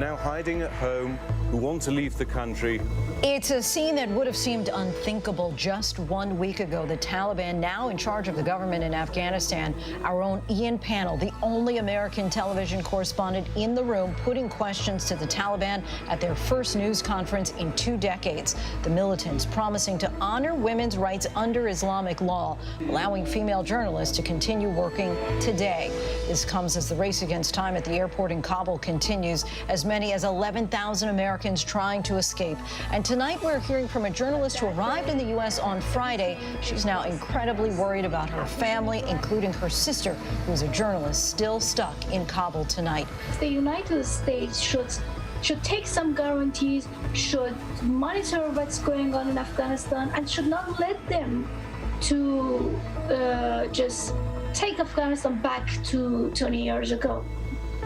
now hiding at home, who want to leave the country. It's a scene that would have seemed unthinkable just 1 week ago. The Taliban now in charge of the government in Afghanistan. Our own Ian Pannell, the only American television correspondent in the room, putting questions to the Taliban at their first news conference in 2 decades. The militants promising to honor women's rights under Islamic law, allowing female journalists to continue working today. This comes as the race against time at the airport in Kabul continues, as many as 11,000 Americans trying to escape. And tonight we're hearing from a journalist who arrived in the U.S. on Friday. She's now incredibly worried about her family, including her sister, who's a journalist still stuck in Kabul tonight. The United States should take some guarantees, should monitor what's going on in Afghanistan, and should not let them to just take Afghanistan back to 20 years ago.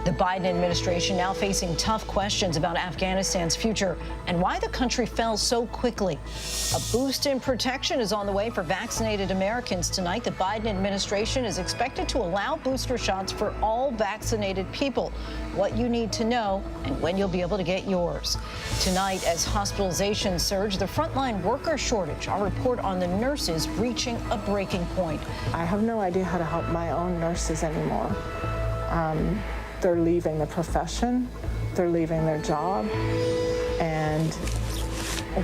The Biden administration now facing tough questions about Afghanistan's future and why the country fell so quickly. A boost in protection is on the way for vaccinated Americans tonight. The Biden administration is expected to allow booster shots for all vaccinated people. What you need to know and when you'll be able to get yours. Tonight, as hospitalizations surge, the frontline worker shortage. Our report on the nurses reaching a breaking point. I have no idea how to help my own nurses anymore. They're leaving the profession, they're leaving their job, and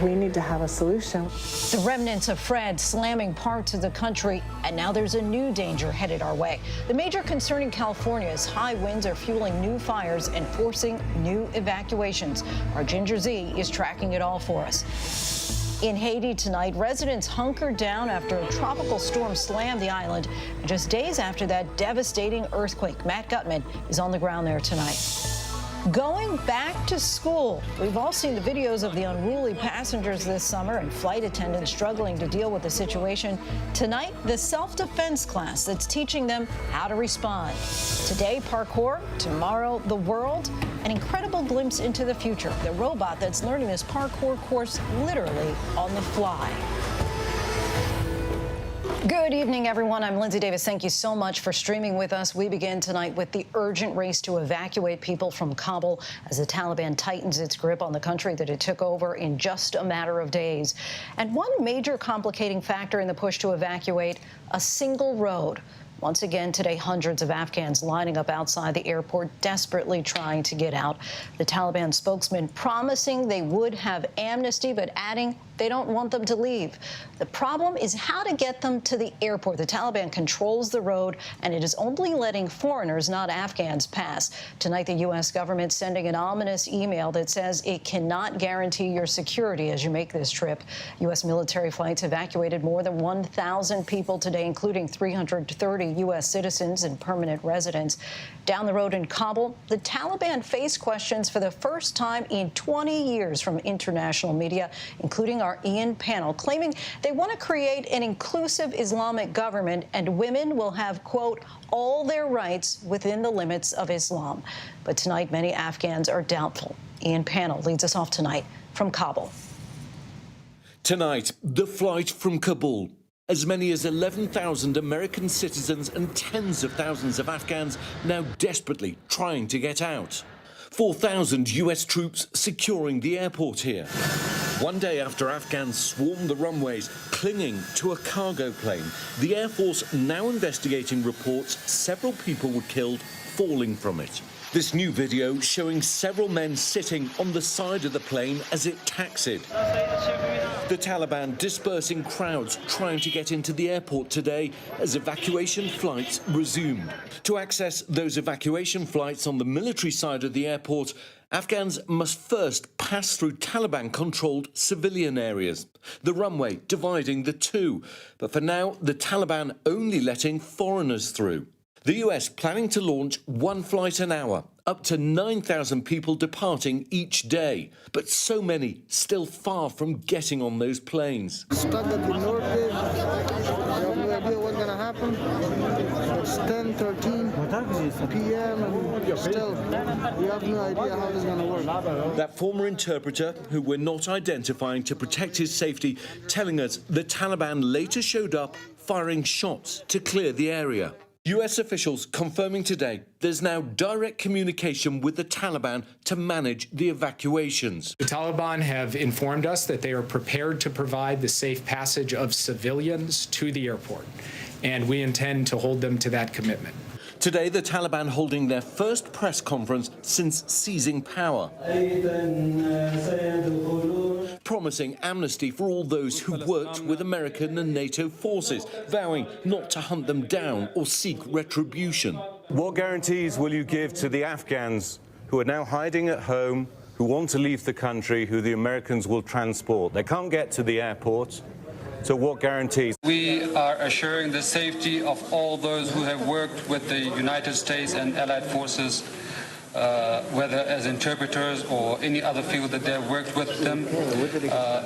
we need to have a solution. The remnants of Fred slamming parts of the country, and now there's a new danger headed our way. The major concern in California is high winds are fueling new fires and forcing new evacuations. Our Ginger Z is tracking it all for us. In Haiti tonight, residents hunkered down after a tropical storm slammed the island. And just days after that devastating earthquake, Matt Gutman is on the ground there tonight. Going back to school. We've all seen the videos of the unruly passengers this summer and flight attendants struggling to deal with the situation. Tonight, the self-defense class that's teaching them how to respond. Today, parkour. Tomorrow, the world. An incredible glimpse into the future. The robot that's learning this parkour course literally on the fly. Good evening, everyone. I'm Lindsay Davis. Thank you so much for streaming with us. We begin tonight with the urgent race to evacuate people from Kabul as the Taliban tightens its grip on the country that it took over in just a matter of days. And one major complicating factor in the push to evacuate, a single road. Once again today, hundreds of Afghans lining up outside the airport, desperately trying to get out. The Taliban spokesman promising they would have amnesty, but adding they don't want them to leave. The problem is how to get them to the airport. The Taliban controls the road, and it is only letting foreigners, not Afghans, pass. Tonight, the U.S. government sending an ominous email that says it cannot guarantee your security as you make this trip. U.S. military flights evacuated more than 1,000 people today, including 330 U.S. citizens and permanent residents. Down the road in Kabul, the Taliban face questions for the first time in 20 years from international media, including our Ian Pannell, claiming they want to create an inclusive Islamic government and women will have, quote, all their rights within the limits of Islam. But tonight, many Afghans are doubtful. Ian Pannell leads us off tonight from Kabul. Tonight, the flight from Kabul. As many as 11,000 American citizens and tens of thousands of Afghans now desperately trying to get out. 4,000 U.S. troops securing the airport here. One day after Afghans swarmed the runways, clinging to a cargo plane, the Air Force now investigating reports several people were killed falling from it. This new video showing several men sitting on the side of the plane as it taxied. The Taliban dispersing crowds trying to get into the airport today as evacuation flights resumed. To access those evacuation flights on the military side of the airport, Afghans must first pass through Taliban-controlled civilian areas, the runway dividing the two. But for now, the Taliban only letting foreigners through. The US planning to launch one flight an hour, up to 9,000 people departing each day. But so many still far from getting on those planes. Stuck at the North Gate. We have no idea what's going to happen. It's 10:13 p.m. and still we have no idea how this is going to work. That former interpreter, who we're not identifying to protect his safety, telling us the Taliban later showed up firing shots to clear the area. US officials confirming today there's now direct communication with the Taliban to manage the evacuations. The Taliban have informed us that they are prepared to provide the safe passage of civilians to the airport, and we intend to hold them to that commitment. Today, the Taliban holding their first press conference since seizing power, promising amnesty for all those who worked with American and NATO forces, vowing not to hunt them down or seek retribution. What guarantees will you give to the Afghans who are now hiding at home, who want to leave the country, who the Americans will transport? They can't get to the airport. So what guarantees? We are assuring the safety of all those who have worked with the United States and allied forces, whether as interpreters or any other field that they have worked with them.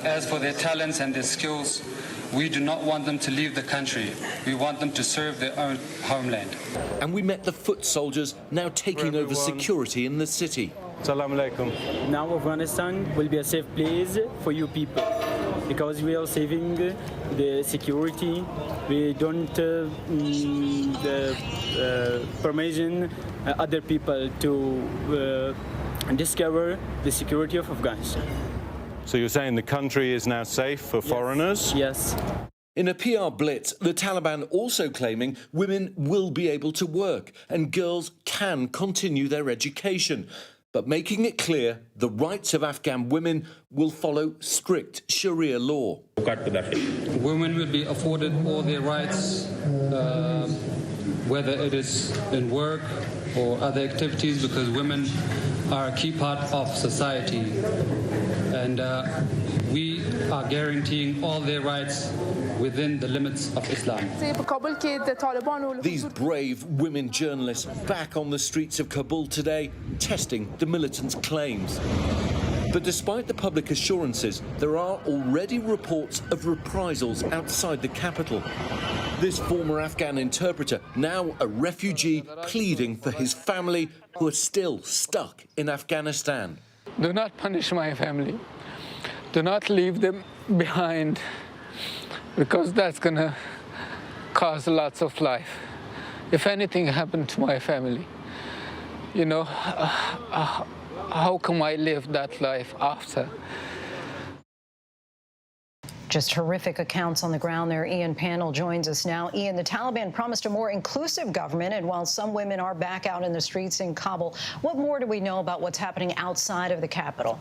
As for their talents and their skills, we do not want them to leave the country. We want them to serve their own homeland. And we met the foot soldiers now taking over security in the city. Assalamu alaikum. Now Afghanistan will be a safe place for you people, because we are saving the security. We don't permission other people to discover the security of Afghanistan. So you're saying the country is now safe for foreigners? Yes. In a PR blitz, the Taliban also claiming women will be able to work and girls can continue their education, but making it clear the rights of Afghan women will follow strict Sharia law. Women will be afforded all their rights, whether it is in work or other activities, because women are a key part of society. And we are guaranteeing all their rights within the limits of Islam. These brave women journalists back on the streets of Kabul today, testing the militants' claims. But despite the public assurances, there are already reports of reprisals outside the capital. This former Afghan interpreter, now a refugee, pleading for his family who are still stuck in Afghanistan. Do not punish my family. Do not leave them behind, because that's going to cause lots of life. If anything happened to my family, you know, how can I live that life after? Just horrific accounts on the ground there. Ian Panel joins us now. Ian, the Taliban promised a more inclusive government, and while some women are back out in the streets in Kabul, what more do we know about what's happening outside of the capital?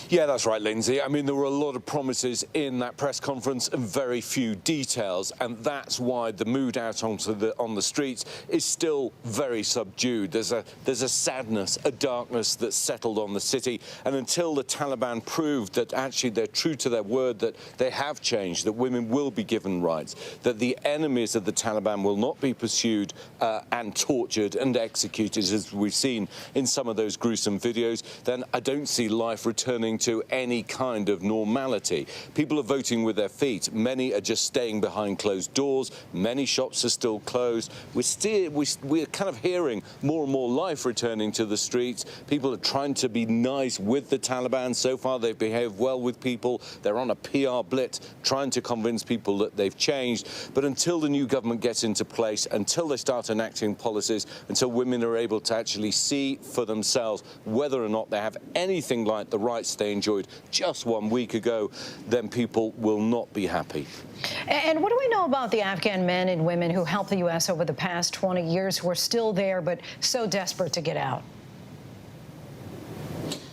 Yeah, that's right, Lindsay. I mean, there were a lot of promises in that press conference and very few details, and that's why the mood out on the streets is still very subdued. There's a sadness, a darkness that's settled on the city, and until the Taliban proved that actually they're true to their word, that they have changed, that women will be given rights, that the enemies of the Taliban will not be pursued and tortured and executed, as we've seen in some of those gruesome videos, then I don't see life returning to any kind of normality. People are voting with their feet. Many are just staying behind closed doors. Many shops are still closed. We're kind of hearing more and more life returning to the streets. People are trying to be nice with the Taliban. So far, they've behaved well with people. They're on a PR blitz trying to convince people that they've changed. But until the new government gets into place, until they start enacting policies, until women are able to actually see for themselves whether or not they have anything like the rights they enjoyed just 1 week ago, then people will not be happy. And what do we know about the Afghan men and women who helped the U.S. over the past 20 years who are still there but so desperate to get out?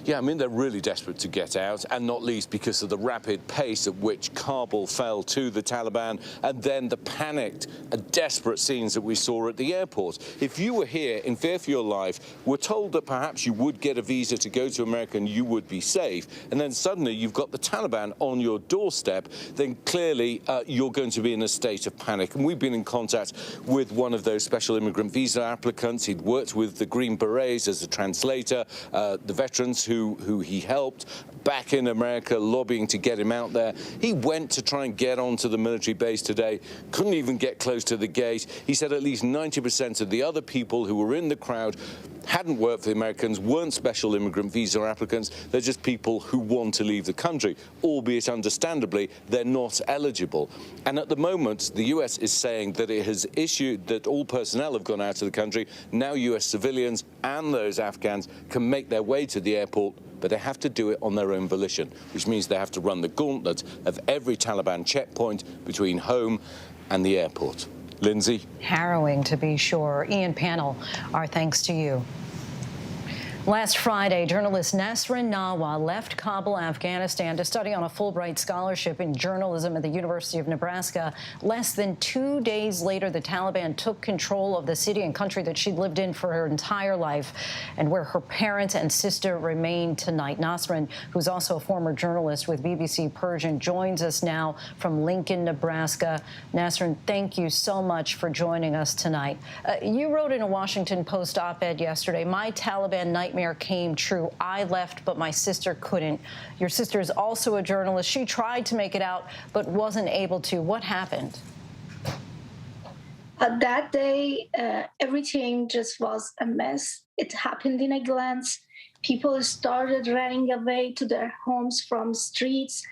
Yeah, I mean, they're really desperate to get out, and not least because of the rapid pace at which Kabul fell to the Taliban, and then the panicked and desperate scenes that we saw at the airport. If you were here in fear for your life, were told that perhaps you would get a visa to go to America and you would be safe, and then suddenly you've got the Taliban on your doorstep, then clearly you're going to be in a state of panic. And we've been in contact with one of those special immigrant visa applicants. He'd worked with the Green Berets as a translator, the veterans who he helped back in America, lobbying to get him out there. He went to try and get onto the military base today, couldn't even get close to the gate. He said at least 90% of the other people who were in the crowd hadn't worked for the Americans, weren't special immigrant visa applicants. They're just people who want to leave the country, albeit understandably, they're not eligible. And at the moment, the US is saying that it has issued that all personnel have gone out of the country. Now US civilians and those Afghans can make their way to the airport, but they have to do it on their own volition, which means they have to run the gauntlet of every Taliban checkpoint between home and the airport. Lindsay? Harrowing, to be sure. Ian Pannell, our thanks to you. Last Friday, journalist Nasrin Nawaz left Kabul, Afghanistan to study on a Fulbright scholarship in journalism at the University of Nebraska. Less than 2 days later, the Taliban took control of the city and country that she'd lived in for her entire life and where her parents and sister remain tonight. Nasrin, who's also a former journalist with BBC Persian, joins us now from Lincoln, Nebraska. Nasrin, thank you so much for joining us tonight. You wrote in a Washington Post op-ed yesterday, "My Taliban nightmare came true. I left, but my sister couldn't." Your sister is also a journalist. She tried to make it out, but wasn't able to. What happened? That day, everything just was a mess. It happened in a glance. People started running away to their homes from streets,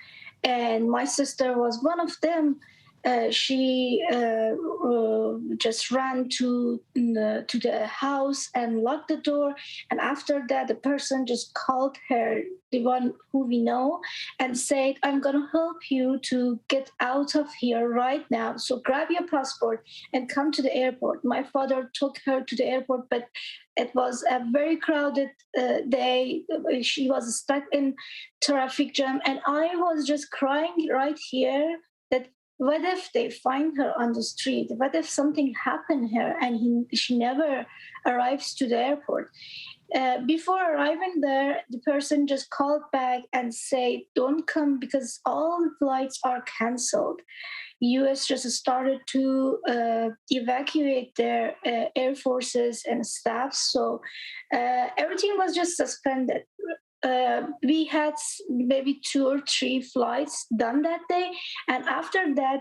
and my sister was one of them. She just ran to the house and locked the door. And after that, the person just called her, the one who we know, and said, "I'm going to help you to get out of here right now. So grab your passport and come to the airport." My father took her to the airport, but it was a very crowded day. She was stuck in traffic jam. And I was just crying right here that what if they find her on the street? What if something happened here and she never arrives to the airport? Before arriving there, the person just called back and said, "Don't come because all the flights are canceled." U.S. just started to evacuate their air forces and staff, so everything was just suspended. We had maybe 2 or 3 flights done that day, and after that,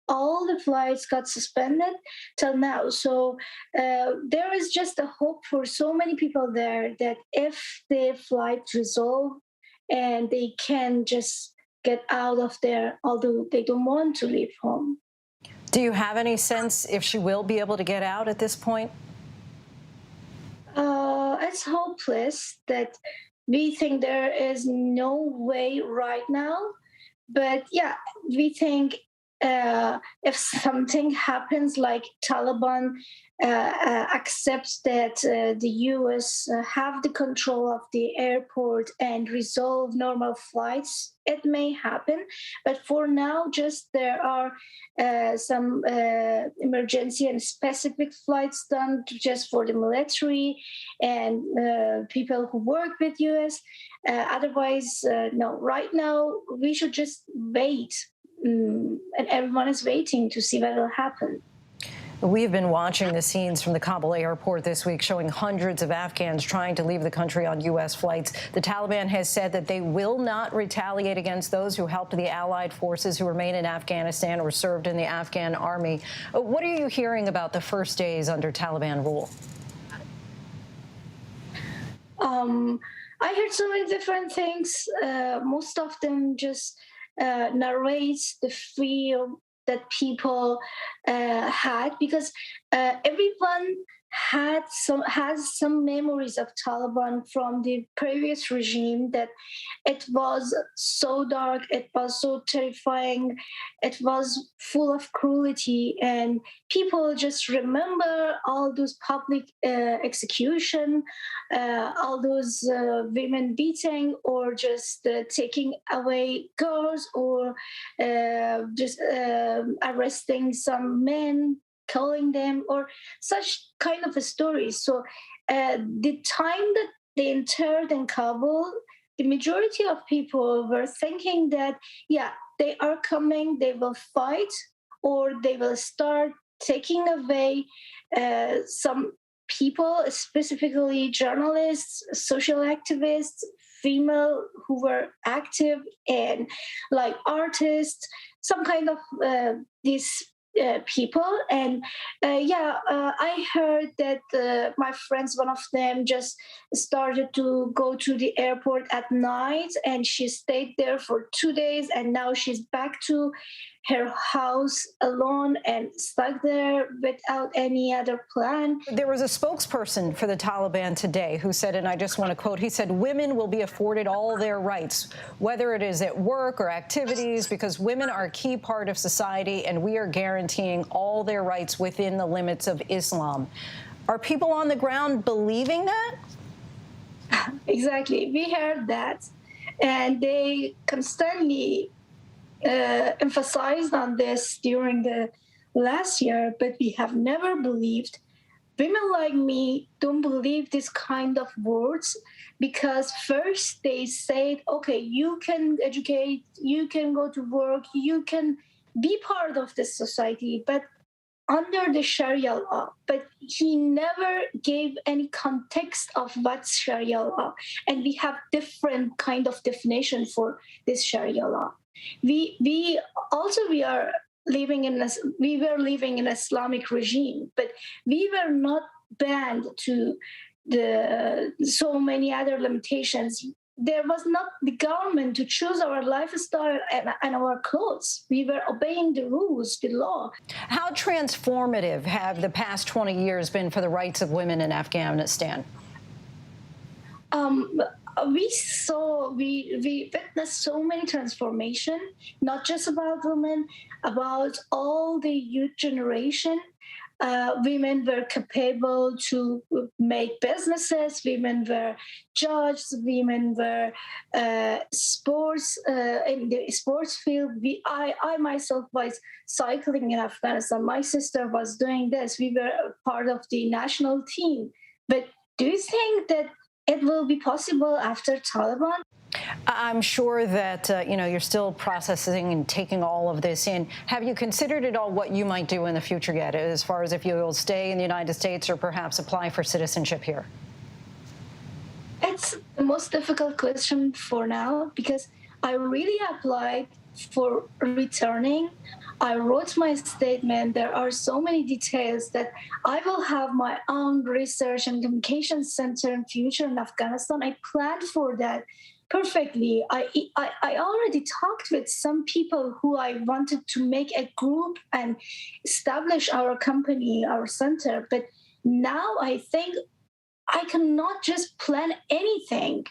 all the flights got suspended till now. So there is just a hope for so many people there that if the flight resolve and they can just get out of there, although they don't want to leave home. Do you have any sense if she will be able to get out at this point? It's hopeless that we think there is no way right now. But yeah, we think if something happens, like Taliban accepts that the U.S. have the control of the airport and resolve normal flights, it may happen. But for now, just there are some emergency and specific flights done just for the military and people who work with U.S. Otherwise, no. Right now, we should just wait. And everyone is waiting to see what will happen. We've been watching the scenes from the Kabul airport this week, showing hundreds of Afghans trying to leave the country on U.S. flights. The Taliban has said that they will not retaliate against those who helped the allied forces who remain in Afghanistan or served in the Afghan army. What are you hearing about the first days under Taliban rule? I heard so many different things. Most of them just narrates the fear that people had, because everyone has some memories of Taliban from the previous regime, that it was so dark, it was so terrifying, it was full of cruelty, and people just remember all those public execution, all those women beating, or just taking away girls, or just arresting some men, killing them, or such kind of a story. So the time that they entered in Kabul, the majority of people were thinking that, yeah, they are coming, they will fight, or they will start taking away some people, specifically journalists, social activists, female who were active, and like artists, some kind of these people. And I heard that my friends, one of them just started to go to the airport at night, and she stayed there for 2 days, and now she's back to her house alone and stuck there without any other plan. There was a spokesperson for the Taliban today who said, and I just want to quote, he said, women will be afforded all their rights, whether it is at work or activities, because women are a key part of society, and we are guaranteeing all their rights within the limits of Islam. Are people on the ground believing that? Exactly. We heard that. And they constantly emphasized on this during the last year, but we have never believed. Women like me don't believe this kind of words, because first they said, okay, you can educate, you can go to work, you can be part of this society, but under the Sharia law. But he never gave any context of what's Sharia law. And we have different kind of definition for this Sharia law. We were living in an Islamic regime, but we were not banned to so many other limitations. There was not the government to choose our lifestyle and our clothes. We were obeying the rules, the law. How transformative have the past 20 years been for the rights of women in Afghanistan? We witnessed so many transformation, not just about women, about all the youth generation. Women were capable to make businesses. Women were judges. Women were sports in the sports field. I myself was cycling in Afghanistan. My sister was doing this. We were part of the national team. But do you think that it will be possible after Taliban? I'm sure that, you're still processing and taking all of this in. Have you considered at all what you might do in the future yet, as far as if you will stay in the United States or perhaps apply for citizenship here? It's the most difficult question for now, because I really applied for returning. I wrote my statement. There are so many details that I will have my own research and communication center in future in Afghanistan. I planned for that perfectly. I already talked with some people who I wanted to make a group and establish our company, our center. But now I think I cannot just plan anything.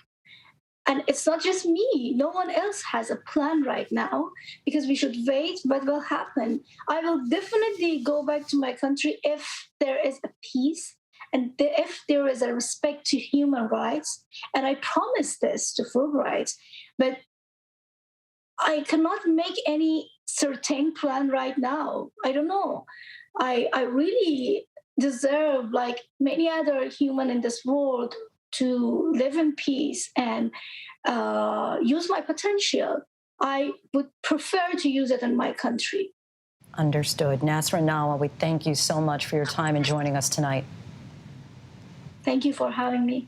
And it's not just me. No one else has a plan right now, because we should wait what will happen. I will definitely go back to my country if there is a peace and if there is a respect to human rights. And I promise this to Fulbright. But I cannot make any certain plan right now. I don't know. I really deserve, like many other humans in this world, to live in peace and use my potential. I would prefer to use it in my country. Understood. Nasra Nawa, we thank you so much for your time and joining us tonight. Thank you for having me.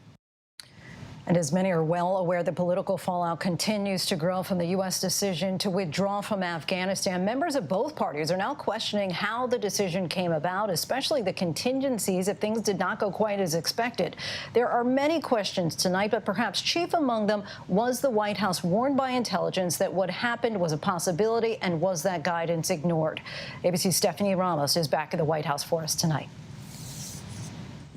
And as many are well aware, the political fallout continues to grow from the U.S. decision to withdraw from Afghanistan. Members of both parties are now questioning how the decision came about, especially the contingencies if things did not go quite as expected. There are many questions tonight, but perhaps chief among them, was the White House warned by intelligence that what happened was a possibility, and was that guidance ignored? ABC's Stephanie Ramos is back at the White House for us tonight.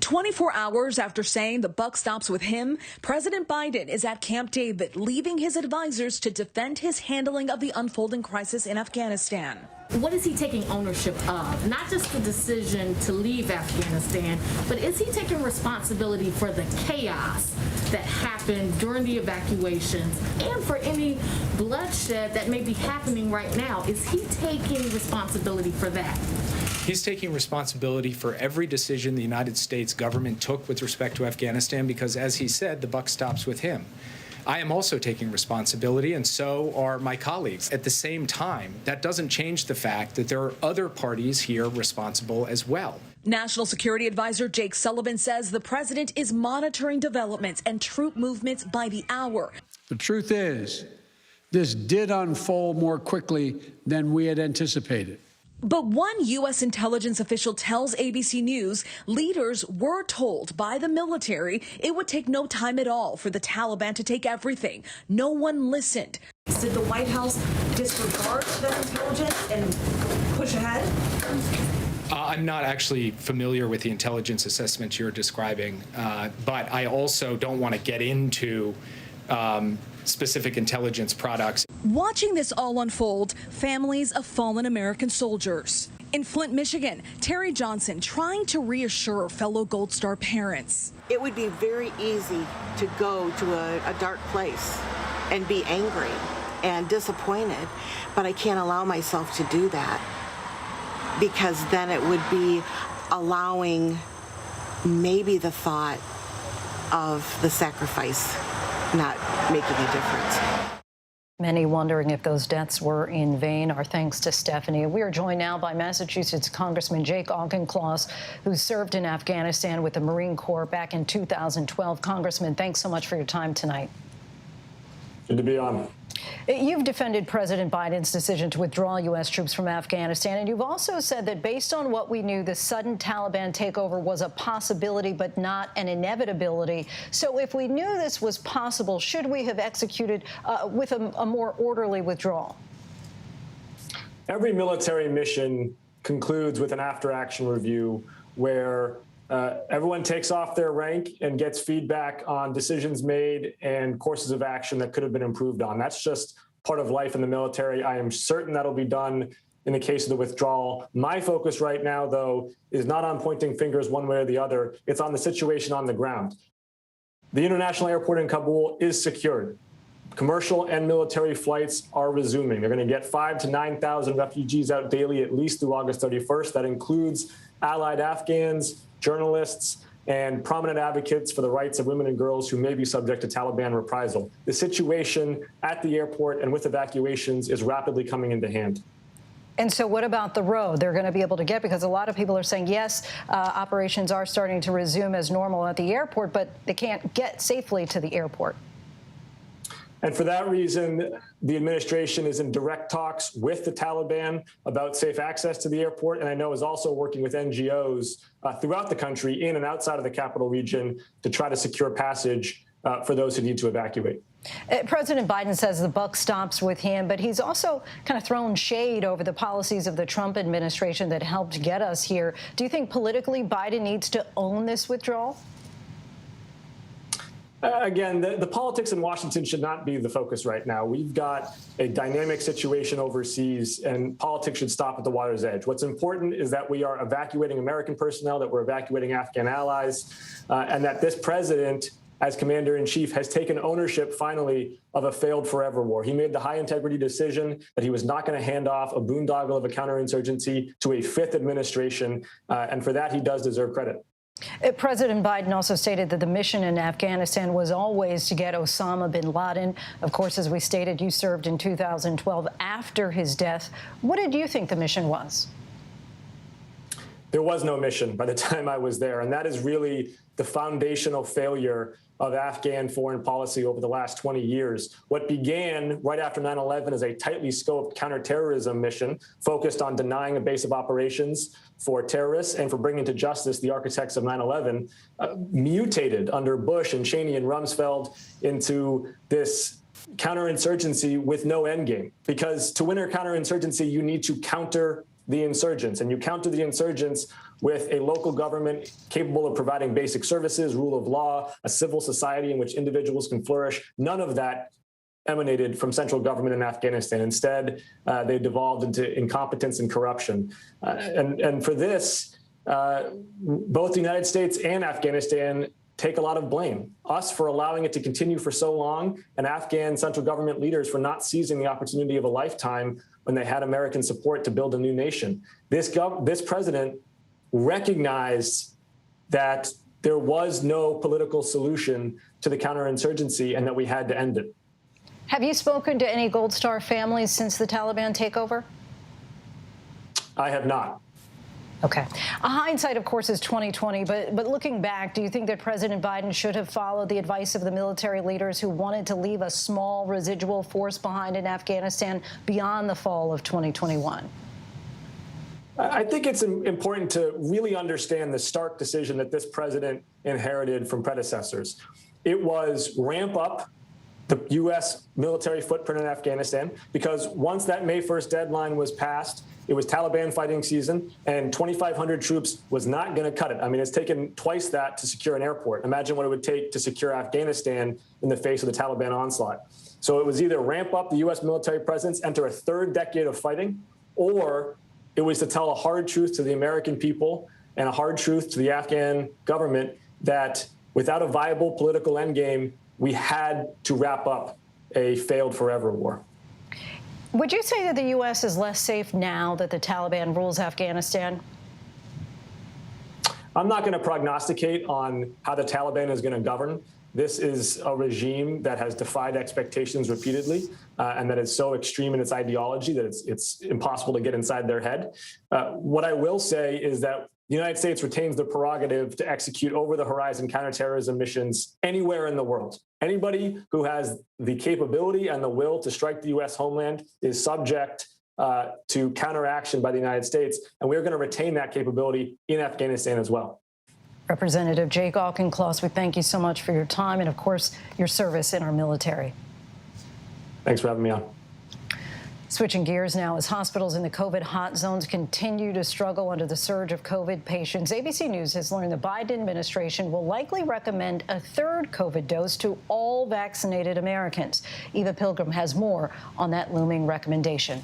24 hours after saying the buck stops with him, President Biden is at Camp David, leaving his advisors to defend his handling of the unfolding crisis in Afghanistan. What is he taking ownership of? Not just the decision to leave Afghanistan, but is he taking responsibility for the chaos that happened during the evacuations and for any bloodshed that may be happening right now? Is he taking responsibility for that? He's taking responsibility for every decision the United States government took with respect to Afghanistan because, as he said, the buck stops with him. I am also taking responsibility, and so are my colleagues. At the same time, that doesn't change the fact that there are other parties here responsible as well. National Security Advisor Jake Sullivan says the president is monitoring developments and troop movements by the hour. The truth is, this did unfold more quickly than we had anticipated. But one U.S. intelligence official tells ABC News leaders were told by the military it would take no time at all for the Taliban to take everything. No one listened. Did the White House disregard that intelligence and push ahead? I'm not actually familiar with the intelligence assessments you're describing, but I also don't want to get into specific intelligence products. Watching this all unfold, families of fallen American soldiers. In Flint, Michigan, Terry Johnson trying to reassure fellow Gold Star parents. It would be very easy to go to a dark place and be angry and disappointed, but I can't allow myself to do that, because then it would be allowing maybe the thought of the sacrifice not making a difference. Many wondering if those deaths were in vain. Our thanks to Stephanie. We are joined now by Massachusetts Congressman Jake Auchincloss, who served in Afghanistan with the Marine Corps back in 2012. Congressman, thanks so much for your time tonight. Good to be on. You've defended President Biden's decision to withdraw U.S. troops from Afghanistan, and you've also said that based on what we knew, the sudden Taliban takeover was a possibility but not an inevitability. So if we knew this was possible, should we have executed with a more orderly withdrawal? Every military mission concludes with an after-action review where everyone takes off their rank and gets feedback on decisions made and courses of action that could have been improved on. That's just part of life in the military. I am certain that'll be done in the case of the withdrawal. My focus right now, though, is not on pointing fingers one way or the other. It's on the situation on the ground. The international airport in Kabul is secured. Commercial and military flights are resuming. They're going to get 5,000 to 9,000 refugees out daily, at least through August 31st. That includes allied Afghans, journalists, and prominent advocates for the rights of women and girls who may be subject to Taliban reprisal. The situation at the airport and with evacuations is rapidly coming into hand. And so what about the road they're going to be able to get? Because a lot of people are saying, yes, operations are starting to resume as normal at the airport, but they can't get safely to the airport. And for that reason, the administration is in direct talks with the Taliban about safe access to the airport, and I know is also working with NGOs throughout the country, in and outside of the capital region, to try to secure passage for those who need to evacuate. President Biden says the buck stops with him, but he's also kind of thrown shade over the policies of the Trump administration that helped get us here. Do you think politically Biden needs to own this withdrawal? Again, the politics in Washington should not be the focus right now. We've got a dynamic situation overseas, and politics should stop at the water's edge. What's important is that we are evacuating American personnel, that we're evacuating Afghan allies, and that this president, as commander-in-chief, has taken ownership, finally, of a failed forever war. He made the high-integrity decision that he was not going to hand off a boondoggle of a counterinsurgency to a fifth administration, and for that, he does deserve credit. President Biden also stated that the mission in Afghanistan was always to get Osama bin Laden. Of course, as we stated, you served in 2012 after his death. What did you think the mission was? There was no mission by the time I was there, and that is really the foundational failure of Afghan foreign policy over the last 20 years. What began right after 9/11 as a tightly scoped counterterrorism mission focused on denying a base of operations for terrorists and for bringing to justice the architects of 9/11, mutated under Bush and Cheney and Rumsfeld into this counterinsurgency with no endgame. Because to win a counterinsurgency, you need to counter the insurgents, and you counter the insurgents with a local government capable of providing basic services, rule of law, a civil society in which individuals can flourish. None of that emanated from central government in Afghanistan. Instead, they devolved into incompetence and corruption. And for this, both the United States and Afghanistan take a lot of blame. Us for allowing it to continue for so long, and Afghan central government leaders for not seizing the opportunity of a lifetime when they had American support to build a new nation. This president recognized that there was no political solution to the counterinsurgency and that we had to end it. Have you spoken to any Gold Star families since the Taliban takeover? I have not. Okay. Hindsight, of course, is 20/20, but looking back, do you think that President Biden should have followed the advice of the military leaders who wanted to leave a small residual force behind in Afghanistan beyond the fall of 2021? I think it's important to really understand the stark decision that this president inherited from predecessors. It was ramp up the U.S. military footprint in Afghanistan, because once that May 1st deadline was passed, it was Taliban fighting season, and 2,500 troops was not going to cut it. I mean, it's taken twice that to secure an airport. Imagine what it would take to secure Afghanistan in the face of the Taliban onslaught. So it was either ramp up the U.S. military presence, enter a third decade of fighting, or it was to tell a hard truth to the American people and a hard truth to the Afghan government that without a viable political endgame, we had to wrap up a failed forever war. Would you say that the U.S. is less safe now that the Taliban rules Afghanistan? I'm not going to prognosticate on how the Taliban is going to govern. This is a regime that has defied expectations repeatedly, and that is so extreme in its ideology that it's impossible to get inside their head. What I will say is that the United States retains the prerogative to execute over-the-horizon counterterrorism missions anywhere in the world. Anybody who has the capability and the will to strike the U.S. homeland is subject to counteraction by the United States, and we're going to retain that capability in Afghanistan as well. Representative Jake Auchincloss, we thank you so much for your time and, of course, your service in our military. Thanks for having me on. Switching gears now, as hospitals in the COVID hot zones continue to struggle under the surge of COVID patients, ABC News has learned the Biden administration will likely recommend a third COVID dose to all vaccinated Americans. Eva Pilgrim has more on that looming recommendation.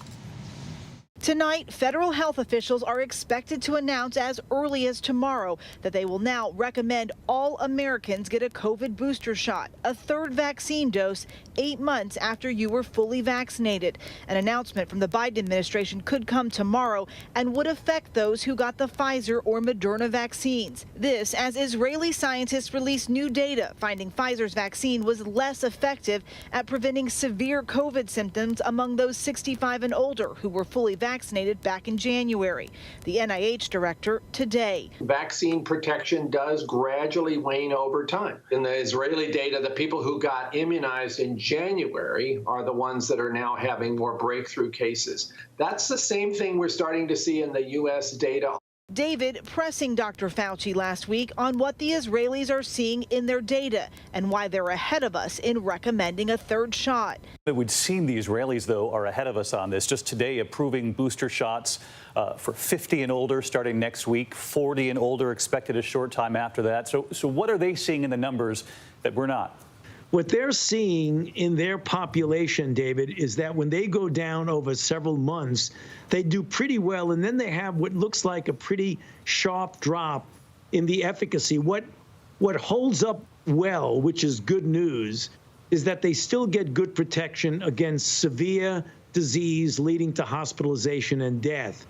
Tonight, federal health officials are expected to announce as early as tomorrow that they will now recommend all Americans get a COVID booster shot, a third vaccine dose, 8 months after you were fully vaccinated. An announcement from the Biden administration could come tomorrow and would affect those who got the Pfizer or Moderna vaccines. This as Israeli scientists released new data finding Pfizer's vaccine was less effective at preventing severe COVID symptoms among those 65 and older who were fully vaccinated back in January. The NIH director today. Vaccine protection does gradually wane over time. In the Israeli data, the people who got immunized in January are the ones that are now having more breakthrough cases. That's the same thing we're starting to see in the U.S. data. David pressing Dr. Fauci last week on what the Israelis are seeing in their data and why they're ahead of us in recommending a third shot. It would seem the Israelis, though, are ahead of us on this. Just today approving booster shots for 50 and older starting next week, 40 and older expected a short time after that. So what are they seeing in the numbers that we're not? What they're seeing in their population, David, is that when they go down over several months, they do pretty well, and then they have what looks like a pretty sharp drop in the efficacy. What holds up well, which is good news, is that they still get good protection against severe disease leading to hospitalization and death.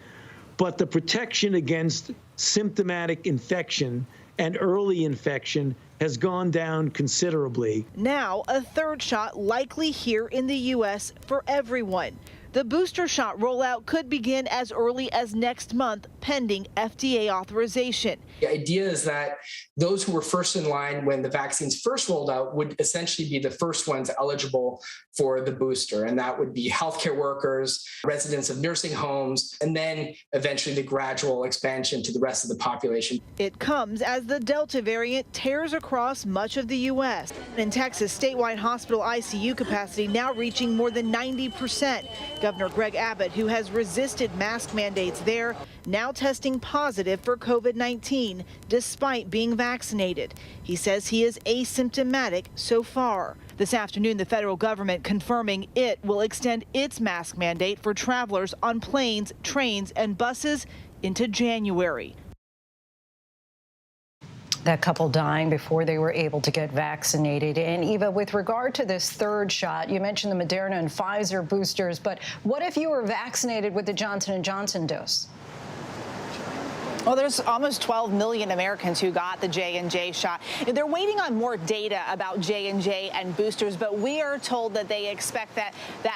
But the protection against symptomatic infection and early infection has gone down considerably. Now, a third shot likely here in the U.S. for everyone. The booster shot rollout could begin as early as next month, pending FDA authorization. The idea is that those who were first in line when the vaccines first rolled out would essentially be the first ones eligible for the booster. And that would be healthcare workers, residents of nursing homes, and then eventually the gradual expansion to the rest of the population. It comes as the Delta variant tears across much of the U.S. In Texas, statewide hospital ICU capacity now reaching more than 90%. Governor Greg Abbott, who has resisted mask mandates there, now testing positive for COVID-19 despite being vaccinated. He says he is asymptomatic so far. This afternoon, the federal government confirming it will extend its mask mandate for travelers on planes, trains, and buses into January. That couple dying before they were able to get vaccinated. And Eva, with regard to this third shot, you mentioned the Moderna and Pfizer boosters, but what if you were vaccinated with the Johnson & Johnson dose? Well, there's almost 12 million Americans who got the J&J shot. They're waiting on more data about J&J and boosters, but we are told that they expect that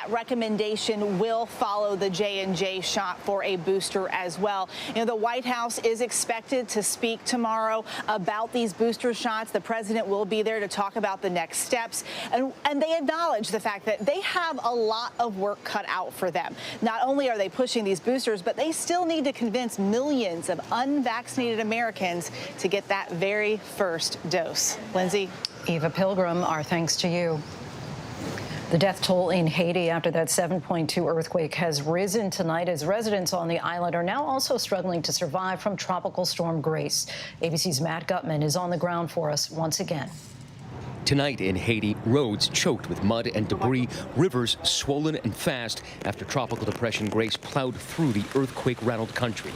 recommendation will follow the J&J shot for a booster as well. The White House is expected to speak tomorrow about these booster shots. The president will be there to talk about the next steps, and they acknowledge the fact that they have a lot of work cut out for them. Not only are they pushing these boosters, but they still need to convince millions of unvaccinated Americans to get that very first dose. Lindsay? Eva Pilgrim, our thanks to you. The death toll in Haiti after that 7.2 earthquake has risen tonight as residents on the island are now also struggling to survive from Tropical Storm Grace. ABC's Matt Gutman is on the ground for us once again. Tonight in Haiti, roads choked with mud and debris, rivers swollen and fast after Tropical Depression Grace plowed through the earthquake-rattled country.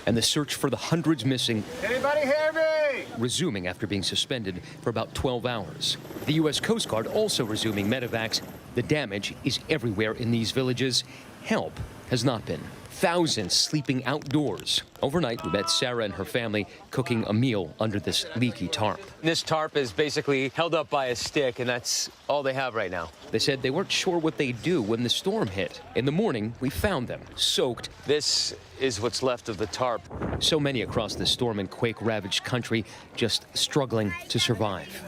And the search for the hundreds missing Anybody hear me? resuming after being suspended for about 12 hours. The U.S. Coast Guard also resuming medevacs. The damage is everywhere in these villages. Help has not been. Thousands sleeping outdoors. Overnight, we met Sarah and her family cooking a meal under this leaky tarp. This tarp is basically held up by a stick, and that's all they have right now. They said they weren't sure what they'd do when the storm hit. In the morning, we found them, soaked. This is what's left of the tarp. So many across the storm and quake-ravaged country just struggling to survive.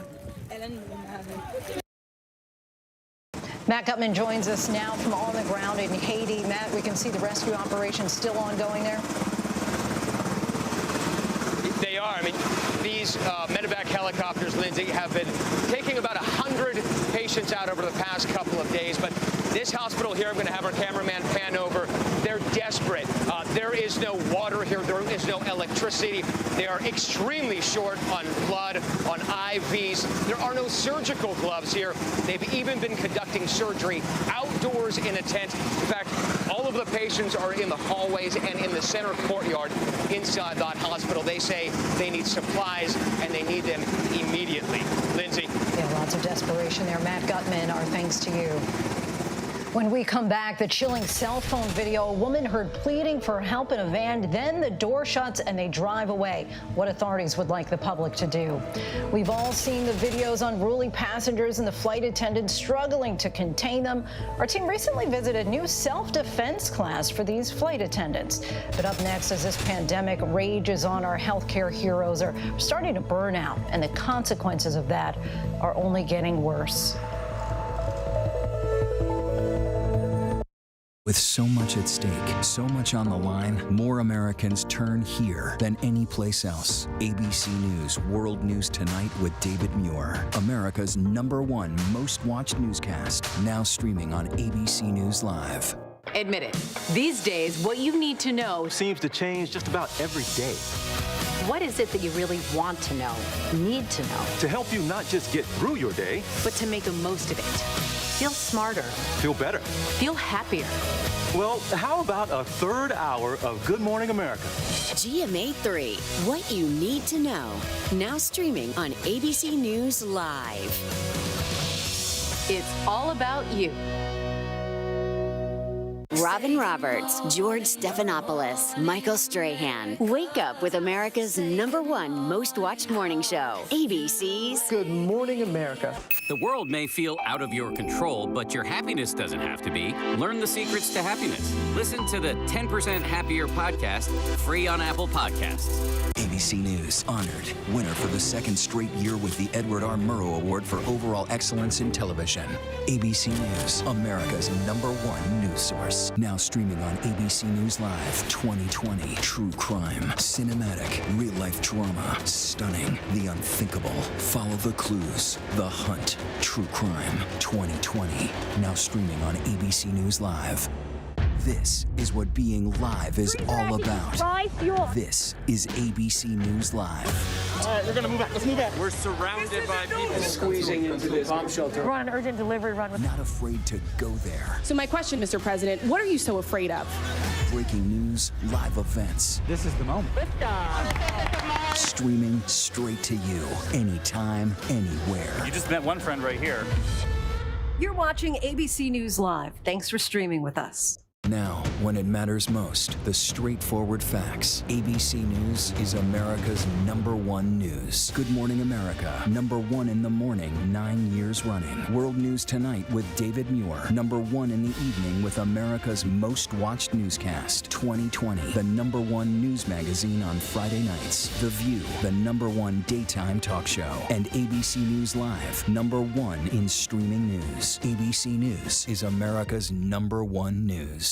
Matt Gutman joins us now from on the ground in Haiti. Matt, we can see the rescue operation still ongoing there. They are. I mean, these medevac helicopters, Lindsay, have been taking about 100 patients out over the past couple of days. But this hospital here, I'm going to have our cameraman pan over. They're desperate. There is no water here. There is no electricity. They are extremely short on blood, on IVs. There are no surgical gloves here. They've even been conducting surgery outdoors in a tent. In fact, all of the patients are in the hallways and in the center courtyard inside that hospital. They say they need supplies and they need them immediately. Lindsay? Yeah, lots of desperation there. Matt Gutman, our thanks to you. When we come back, the chilling cell phone video, a woman heard pleading for help in a van, then the door shuts and they drive away. What authorities would like the public to do? We've all seen the videos, unruly passengers and the flight attendants struggling to contain them. Our team recently visited a new self-defense class for these flight attendants. But up next, as this pandemic rages on, our healthcare heroes are starting to burn out, and the consequences of that are only getting worse. With so much at stake, so much on the line, more Americans turn here than any place else. ABC News World News Tonight with David Muir, America's #1 most watched newscast, now streaming on ABC News Live. Admit it, these days, what you need to know seems to change just about every day. What is it that you really want to know, need to know? To help you not just get through your day, but to make the most of it. Feel smarter. Feel better. Feel happier. Well, how about a third hour of Good Morning America? GMA 3, what you need to know. Now streaming on ABC News Live. It's all about you. Robin Roberts, George Stephanopoulos, Michael Strahan. Wake up with America's #1 most watched morning show. ABC's Good Morning America. The world may feel out of your control, but your happiness doesn't have to be. Learn the secrets to happiness. Listen to the 10% Happier podcast, free on Apple Podcasts. ABC News honored winner for the second straight year with the Edward R. Murrow Award for Overall Excellence in Television. ABC News, America's #1 news source. Now streaming on ABC News Live. 2020. True crime, cinematic, real-life drama, stunning, the unthinkable. Follow the clues. The Hunt. True crime. 2020. Now streaming on ABC News Live. This is what being live is all about. This is ABC News Live. All right, we're gonna move out. Let's move out. We're surrounded by people squeezing into this bomb shelter. We're on an urgent delivery run. Not afraid to go there. So my question, Mr. President, what are you so afraid of? Breaking news, live events. This is the moment. Streaming straight to you, anytime, anywhere. You just met one friend right here. You're watching ABC News Live. Thanks for streaming with us. Now, when it matters most, the straightforward facts. ABC News is America's #1 news. Good Morning America, #1 in the morning, 9 years running. World News Tonight with David Muir, #1 in the evening with America's most watched newscast. 2020, the #1 news magazine on Friday nights. The View, the #1 daytime talk show. And ABC News Live, #1 in streaming news. ABC News is America's #1 news.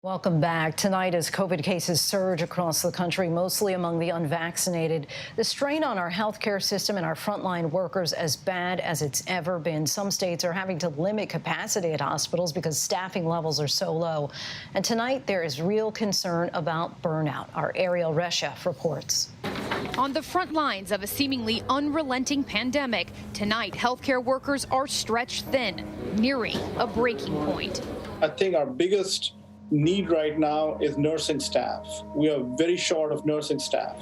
Welcome back. Tonight, as COVID cases surge across the country, mostly among the unvaccinated, the strain on our healthcare system and our frontline workers as bad as it's ever been. Some states are having to limit capacity at hospitals because staffing levels are so low. And tonight, there is real concern about burnout. Our Ariel Resha reports. On the front lines of a seemingly unrelenting pandemic, tonight healthcare workers are stretched thin, nearing a breaking point. I think our biggest need right now is nursing staff. We are very short of nursing staff.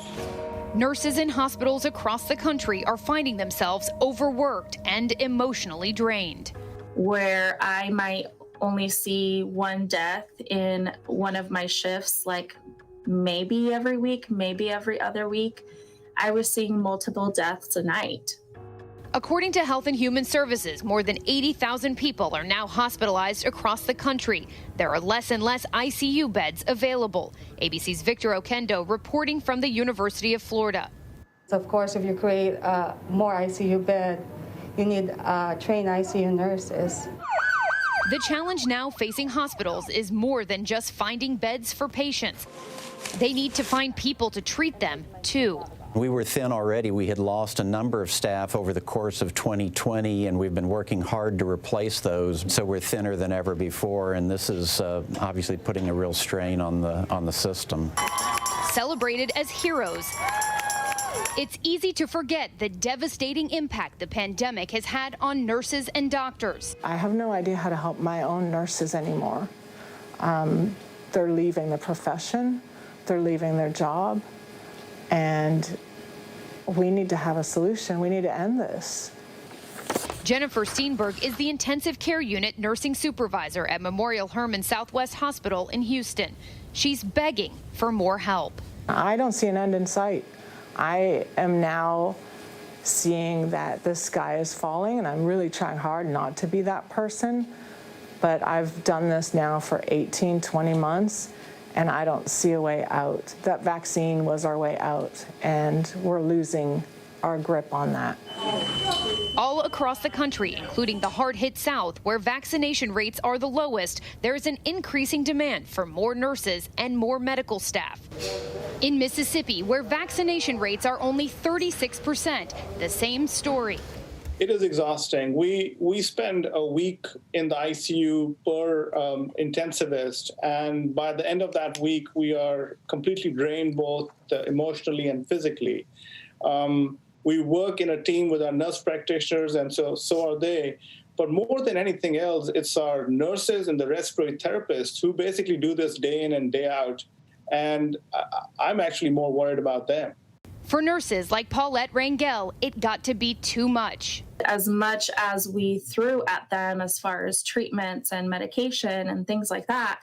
Nurses in hospitals across the country are finding themselves overworked and emotionally drained. Where I might only see one death in one of my shifts, like maybe every week, maybe every other week, I was seeing multiple deaths a night. According to Health and Human Services, more than 80,000 people are now hospitalized across the country. There are less and less ICU beds available. ABC's Victor Oquendo reporting from the University of Florida. So of course, if you create more ICU bed, you need trained ICU nurses. The challenge now facing hospitals is more than just finding beds for patients. They need to find people to treat them, too. We were thin already. We had lost a number of staff over the course of 2020, and we've been working hard to replace those. So we're thinner than ever before, and this is obviously putting a real strain on the system. Celebrated as heroes, it's easy to forget the devastating impact the pandemic has had on nurses and doctors. I have no idea how to help my own nurses anymore. They're leaving the profession, they're leaving their job. And we need to have a solution. We need to end this. Jennifer Steenberg is the intensive care unit nursing supervisor at Memorial Hermann Southwest Hospital in Houston. She's begging for more help. I don't see an end in sight. I am now seeing that the sky is falling, and I'm really trying hard not to be that person. But I've done this now for 18, 20 months. And I don't see a way out. That vaccine was our way out, and we're losing our grip on that. All across the country, including the hard-hit South, where vaccination rates are the lowest, there is an increasing demand for more nurses and more medical staff. In Mississippi, where vaccination rates are only 36%, the same story. It is exhausting. We spend a week in the ICU per intensivist, and by the end of that week, we are completely drained both emotionally and physically. We work in a team with our nurse practitioners, and so are they. But more than anything else, it's our nurses and the respiratory therapists who basically do this day in and day out, and I'm actually more worried about them. For nurses like Paulette Rangel, it got to be too much. As much as we threw at them as far as treatments and medication and things like that,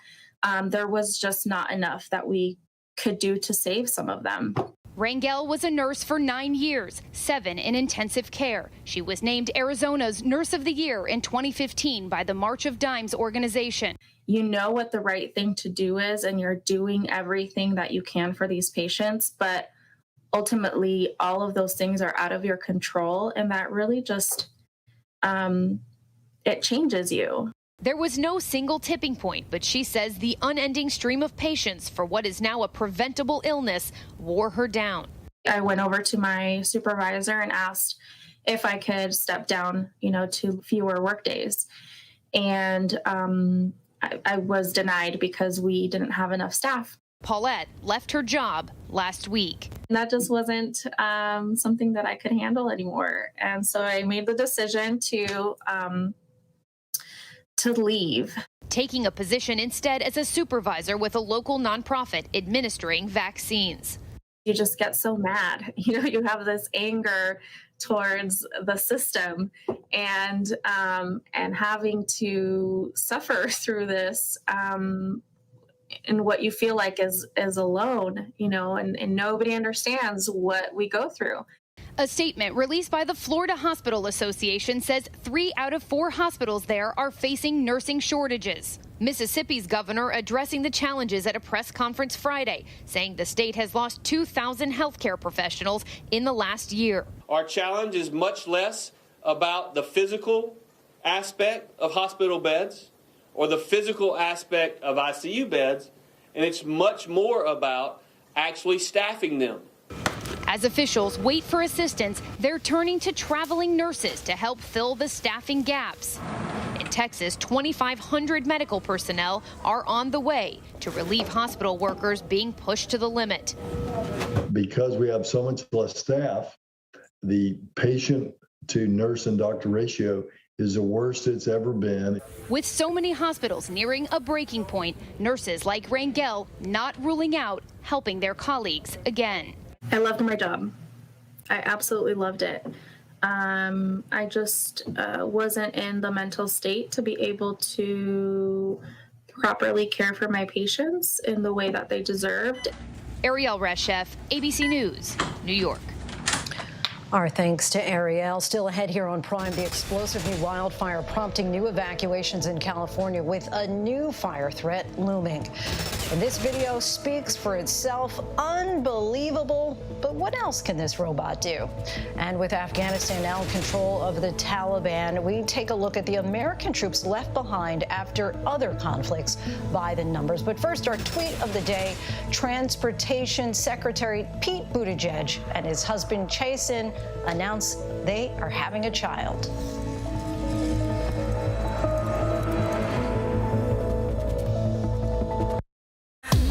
there was just not enough that we could do to save some of them. Rangel was a nurse for 9 years, 7 in intensive care. She was named Arizona's Nurse of the Year in 2015 by the March of Dimes organization. You know what the right thing to do is, and you're doing everything that you can for these patients, but ultimately, all of those things are out of your control, and that really just, it changes you. There was no single tipping point, but she says the unending stream of patients for what is now a preventable illness wore her down. I went over to my supervisor and asked if I could step down, to fewer work days. And I was denied because we didn't have enough staff. Paulette left her job last week. That just wasn't something that I could handle anymore. And so I made the decision to leave. Taking a position instead as a supervisor with a local nonprofit administering vaccines. You just get so mad. You have this anger towards the system, and having to suffer through this in what you feel like is alone, and nobody understands what we go through. A statement released by the Florida Hospital Association says 3 out of 4 hospitals there are facing nursing shortages. Mississippi's governor addressing the challenges at a press conference Friday, saying the state has lost 2,000 healthcare professionals in the last year. Our challenge is much less about the physical aspect of hospital beds or the physical aspect of ICU beds, and it's much more about actually staffing them. As officials wait for assistance, they're turning to traveling nurses to help fill the staffing gaps. In Texas, 2,500 medical personnel are on the way to relieve hospital workers being pushed to the limit. Because we have so much less staff, the patient to nurse and doctor ratio is the worst it's ever been. With so many hospitals nearing a breaking point, nurses like Rangel not ruling out helping their colleagues again. I loved my job. I absolutely loved it. I just wasn't in the mental state to be able to properly care for my patients in the way that they deserved. Ariel Reshef, ABC News, New York. Our thanks to Ariel. Still ahead here on Prime, the explosive new wildfire prompting new evacuations in California with a new fire threat looming. And this video speaks for itself. Unbelievable. But what else can this robot do? And with Afghanistan now in control of the Taliban, we take a look at the American troops left behind after other conflicts by the numbers. But first, our tweet of the day. Transportation Secretary Pete Buttigieg and his husband Chasen announce they are having a child.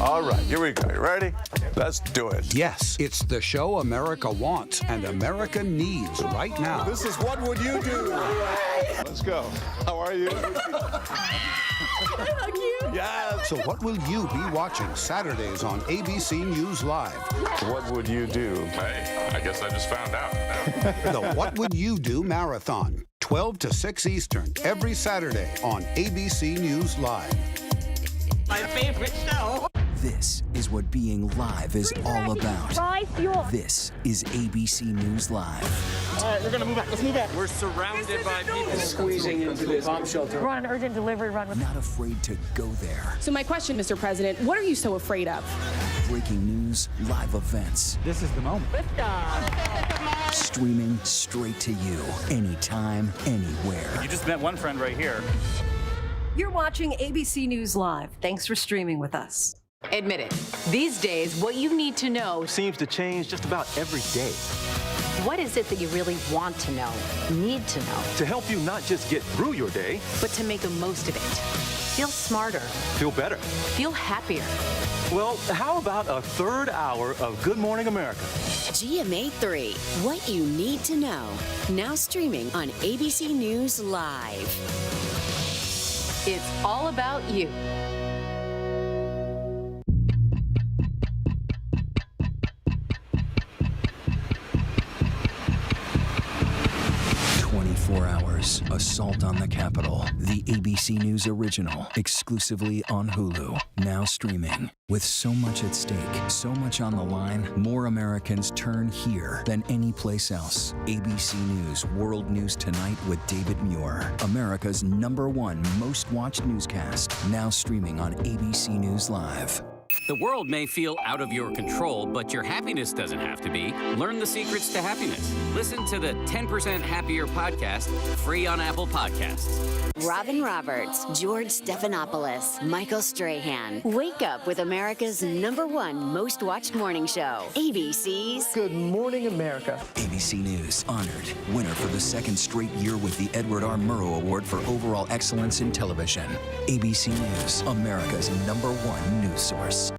All right, here we go. You ready? Let's do it. Yes, it's the show America wants and America needs right now. This is What Would You Do? Let's go. How are you? Yeah. So what will you be watching Saturdays on ABC News Live? What would you do? Hey, I guess I just found out. The What Would You Do Marathon, 12 to 6 Eastern, every Saturday on ABC News Live. My favorite show. This is what being live is all about. This is ABC News Live. All right, we're going to move back. Let's move back. We're surrounded by people squeezing into this bomb shelter. We're on an urgent delivery run. Not afraid to go there. So my question, Mr. President, what are you so afraid of? Breaking news, live events. This is the moment. Streaming straight to you, anytime, anywhere. You just met one friend right here. You're watching ABC News Live. Thanks for streaming with us. Admit it. These days, what you need to know seems to change just about every day. What is it that you really want to know, need to know? To help you not just get through your day, but to make the most of it. Feel smarter. Feel better. Feel happier. Well, how about a third hour of Good Morning America? GMA 3, what you need to know. Now streaming on ABC News Live. It's all about you. Hours, Assault on the Capitol, the ABC News original, exclusively on Hulu, now streaming. With so much at stake, so much on the line, more Americans turn here than any place else. ABC News World News Tonight with David Muir, America's #1 most watched newscast, now streaming on ABC News Live. The world may feel out of your control, but your happiness doesn't have to be. Learn the secrets to happiness. Listen to the 10% Happier podcast, free on Apple Podcasts. Robin Roberts, George Stephanopoulos, Michael Strahan. Wake up with America's #1 most watched morning show. ABC's Good Morning America. ABC News honored winner for the second straight year with the Edward R. Murrow Award for overall excellence in television. ABC News, America's #1 news source.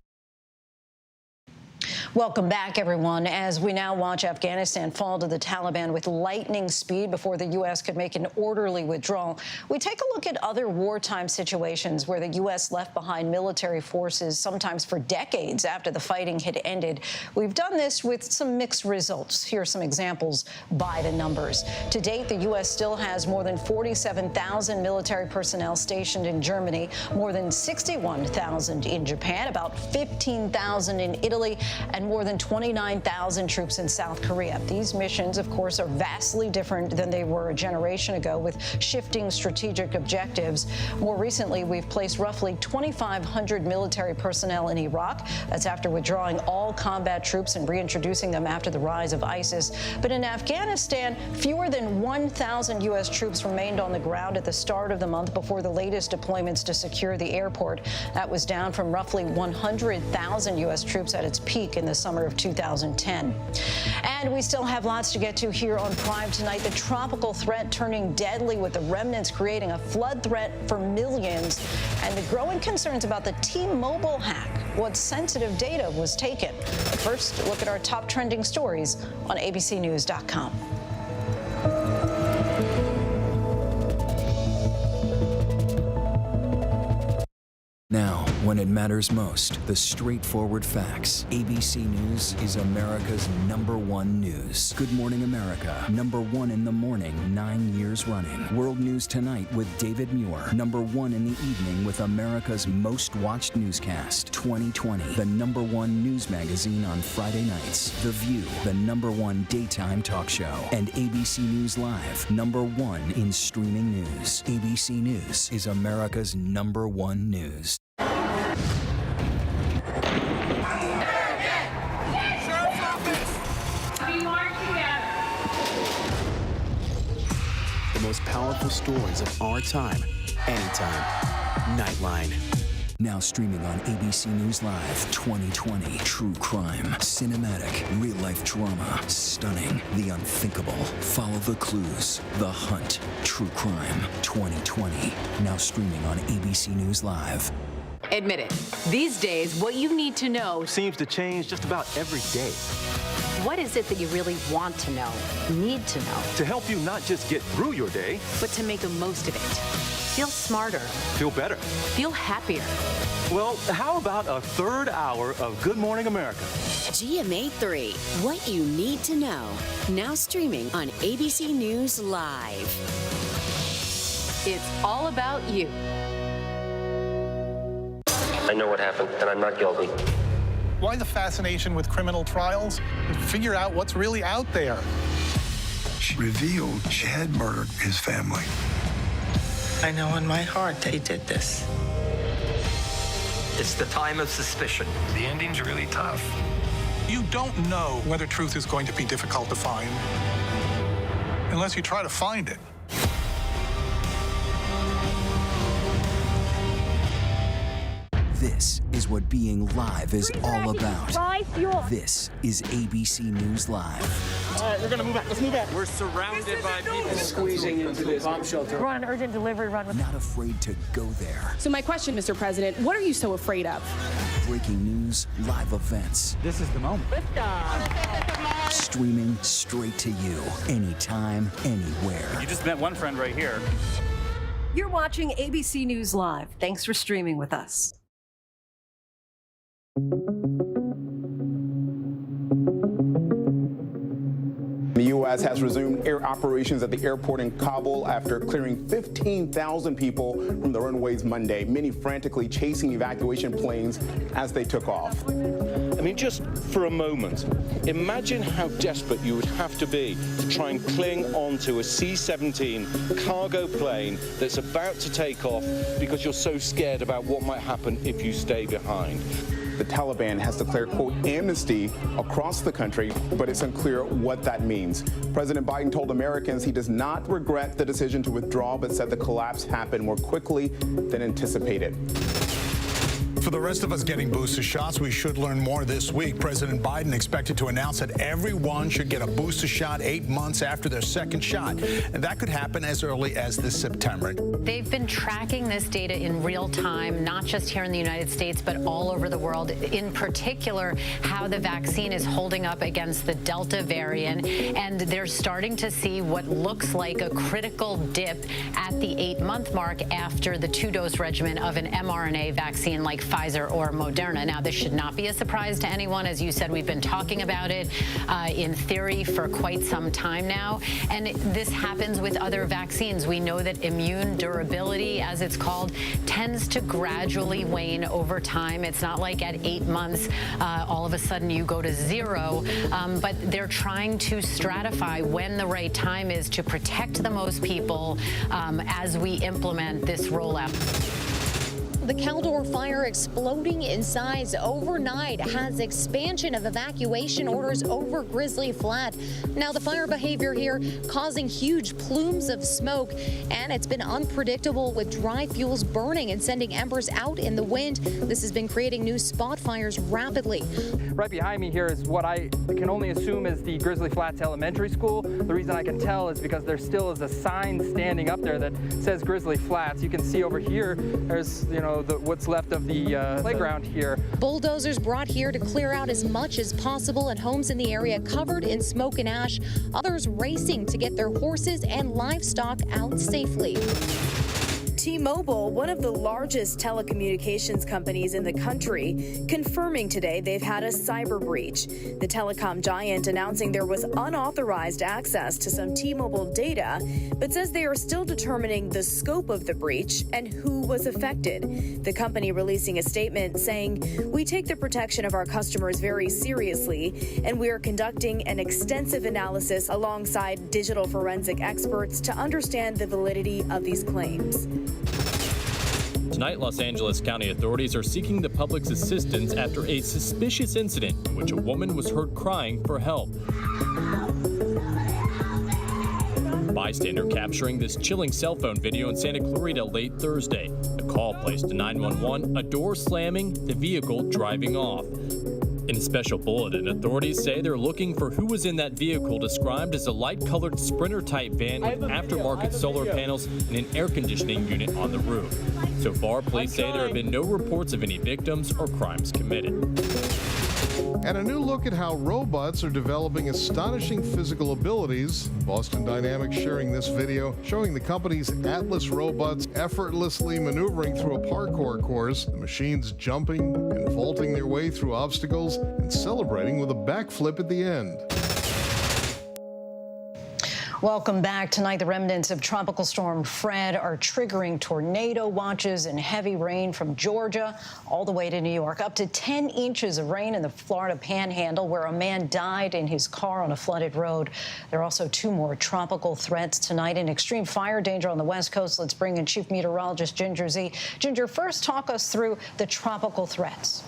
Welcome back, everyone. As we now watch Afghanistan fall to the Taliban with lightning speed before the U.S. could make an orderly withdrawal, we take a look at other wartime situations where the U.S. left behind military forces, sometimes for decades after the fighting had ended. We've done this with some mixed results. Here are some examples by the numbers. To date, the U.S. still has more than 47,000 military personnel stationed in Germany, more than 61,000 in Japan, about 15,000 in Italy, and more than 29,000 troops in South Korea. These missions, of course, are vastly different than they were a generation ago, with shifting strategic objectives. More recently, we've placed roughly 2,500 military personnel in Iraq. That's after withdrawing all combat troops and reintroducing them after the rise of ISIS. But in Afghanistan, fewer than 1,000 U.S. troops remained on the ground at the start of the month before the latest deployments to secure the airport. That was down from roughly 100,000 U.S. troops at its peak in the summer of 2010. And we still have lots to get to here on Prime tonight. The tropical threat turning deadly, with the remnants creating a flood threat for millions, and the growing concerns about the T-Mobile hack. What sensitive data was taken? But first, look at our top trending stories on abcnews.com. Now, when it matters most, the straightforward facts. ABC News is America's #1 news. Good Morning America, #1 in the morning, 9 years running. World News Tonight with David Muir, #1 in the evening with America's most watched newscast. 2020, the #1 news magazine on Friday nights. The View, the #1 daytime talk show. And ABC News Live, #1 in streaming news. ABC News is America's #1 news. The most powerful stories of our time, anytime. Nightline. Now streaming on ABC News Live 2020. True crime, cinematic, real-life drama, stunning, the unthinkable. Follow the clues, The Hunt. True crime 2020. Now streaming on ABC News Live. Admit it. These days, what you need to know seems to change just about every day. What is it that you really want to know, need to know? To help you not just get through your day, but to make the most of it. Feel smarter. Feel better. Feel happier. Well, how about a third hour of Good Morning America? GMA 3, what you need to know. Now streaming on ABC News Live. It's all about you. I know what happened, and I'm not guilty. Why the fascination with criminal trials? Figure out what's really out there. She revealed she had murdered his family. I know in my heart they did this. It's the time of suspicion. The ending's really tough. You don't know whether truth is going to be difficult to find unless you try to find it. This is what being live is all about. This is ABC News Live. All right, we're gonna move back. Let's move back. We're surrounded by people squeezing into this bomb shelter. We're on an urgent delivery run. Not afraid to go there. So my question, Mr. President, what are you so afraid of? Breaking news, live events. This is the moment. Streaming straight to you, anytime, anywhere. You just met one friend right here. You're watching ABC News Live. Thanks for streaming with us. The U.S. has resumed air operations at the airport in Kabul after clearing 15,000 people from the runways Monday, many frantically chasing evacuation planes as they took off. I mean, just for a moment, imagine how desperate you would have to be to try and cling onto a C-17 cargo plane that's about to take off because you're so scared about what might happen if you stay behind. The Taliban has declared, quote, amnesty across the country, but it's unclear what that means. President Biden told Americans he does not regret the decision to withdraw, but said the collapse happened more quickly than anticipated. For the rest of us getting booster shots, we should learn more this week. President Biden expected to announce that everyone should get a booster shot 8 months after their second shot. And that could happen as early as this September. They've been tracking this data in real time, not just here in the United States, but all over the world. In particular, how the vaccine is holding up against the Delta variant. And they're starting to see what looks like a critical dip at the 8-month mark after the 2-dose regimen of an mRNA vaccine like Pfizer or Moderna. Now, this should not be a surprise to anyone. As you said, we've been talking about it in theory for quite some time now. And this happens with other vaccines. We know that immune durability, as it's called, tends to gradually wane over time. It's not like at 8 months, all of a sudden you go to 0. But they're trying to stratify when the right time is to protect the most people as we implement this rollout. The Caldor fire exploding in size overnight has expansion of evacuation orders over Grizzly Flat. Now the fire behavior here causing huge plumes of smoke, and it's been unpredictable with dry fuels burning and sending embers out in the wind. This has been creating new spot fires rapidly. Right behind me here is what I can only assume is the Grizzly Flats Elementary School. The reason I can tell is because there still is a sign standing up there that says Grizzly Flats. You can see over here, there's, what's left of the playground here. Bulldozers brought here to clear out as much as possible, and homes in the area covered in smoke and ash. Others racing to get their horses and livestock out safely. T-Mobile, one of the largest telecommunications companies in the country, confirming today they've had a cyber breach. The telecom giant announcing there was unauthorized access to some T-Mobile data, but says they are still determining the scope of the breach and who was affected. The company releasing a statement saying, "We take the protection of our customers very seriously, and we are conducting an extensive analysis alongside digital forensic experts to understand the validity of these claims." Tonight, Los Angeles County authorities are seeking the public's assistance after a suspicious incident in which a woman was heard crying for help. A bystander capturing this chilling cell phone video in Santa Clarita late Thursday. A call placed to 911, a door slamming, the vehicle driving off. In a special bulletin, authorities say they're looking for who was in that vehicle described as a light-colored Sprinter-type van with aftermarket solar panels and an air conditioning unit on the roof. So far, police say there have been no reports of any victims or crimes committed. And a new look at how robots are developing astonishing physical abilities. Boston Dynamics sharing this video showing the company's Atlas robots effortlessly maneuvering through a parkour course, the machines jumping and vaulting their way through obstacles and celebrating with a backflip at the end. Welcome back. Tonight, the remnants of Tropical Storm Fred are triggering tornado watches and heavy rain from Georgia all the way to New York. Up to 10 inches of rain in the Florida Panhandle, where a man died in his car on a flooded road. There are also 2 more tropical threats tonight and extreme fire danger on the West Coast. Let's bring in Chief Meteorologist Ginger Z. Ginger, first talk us through the tropical threats.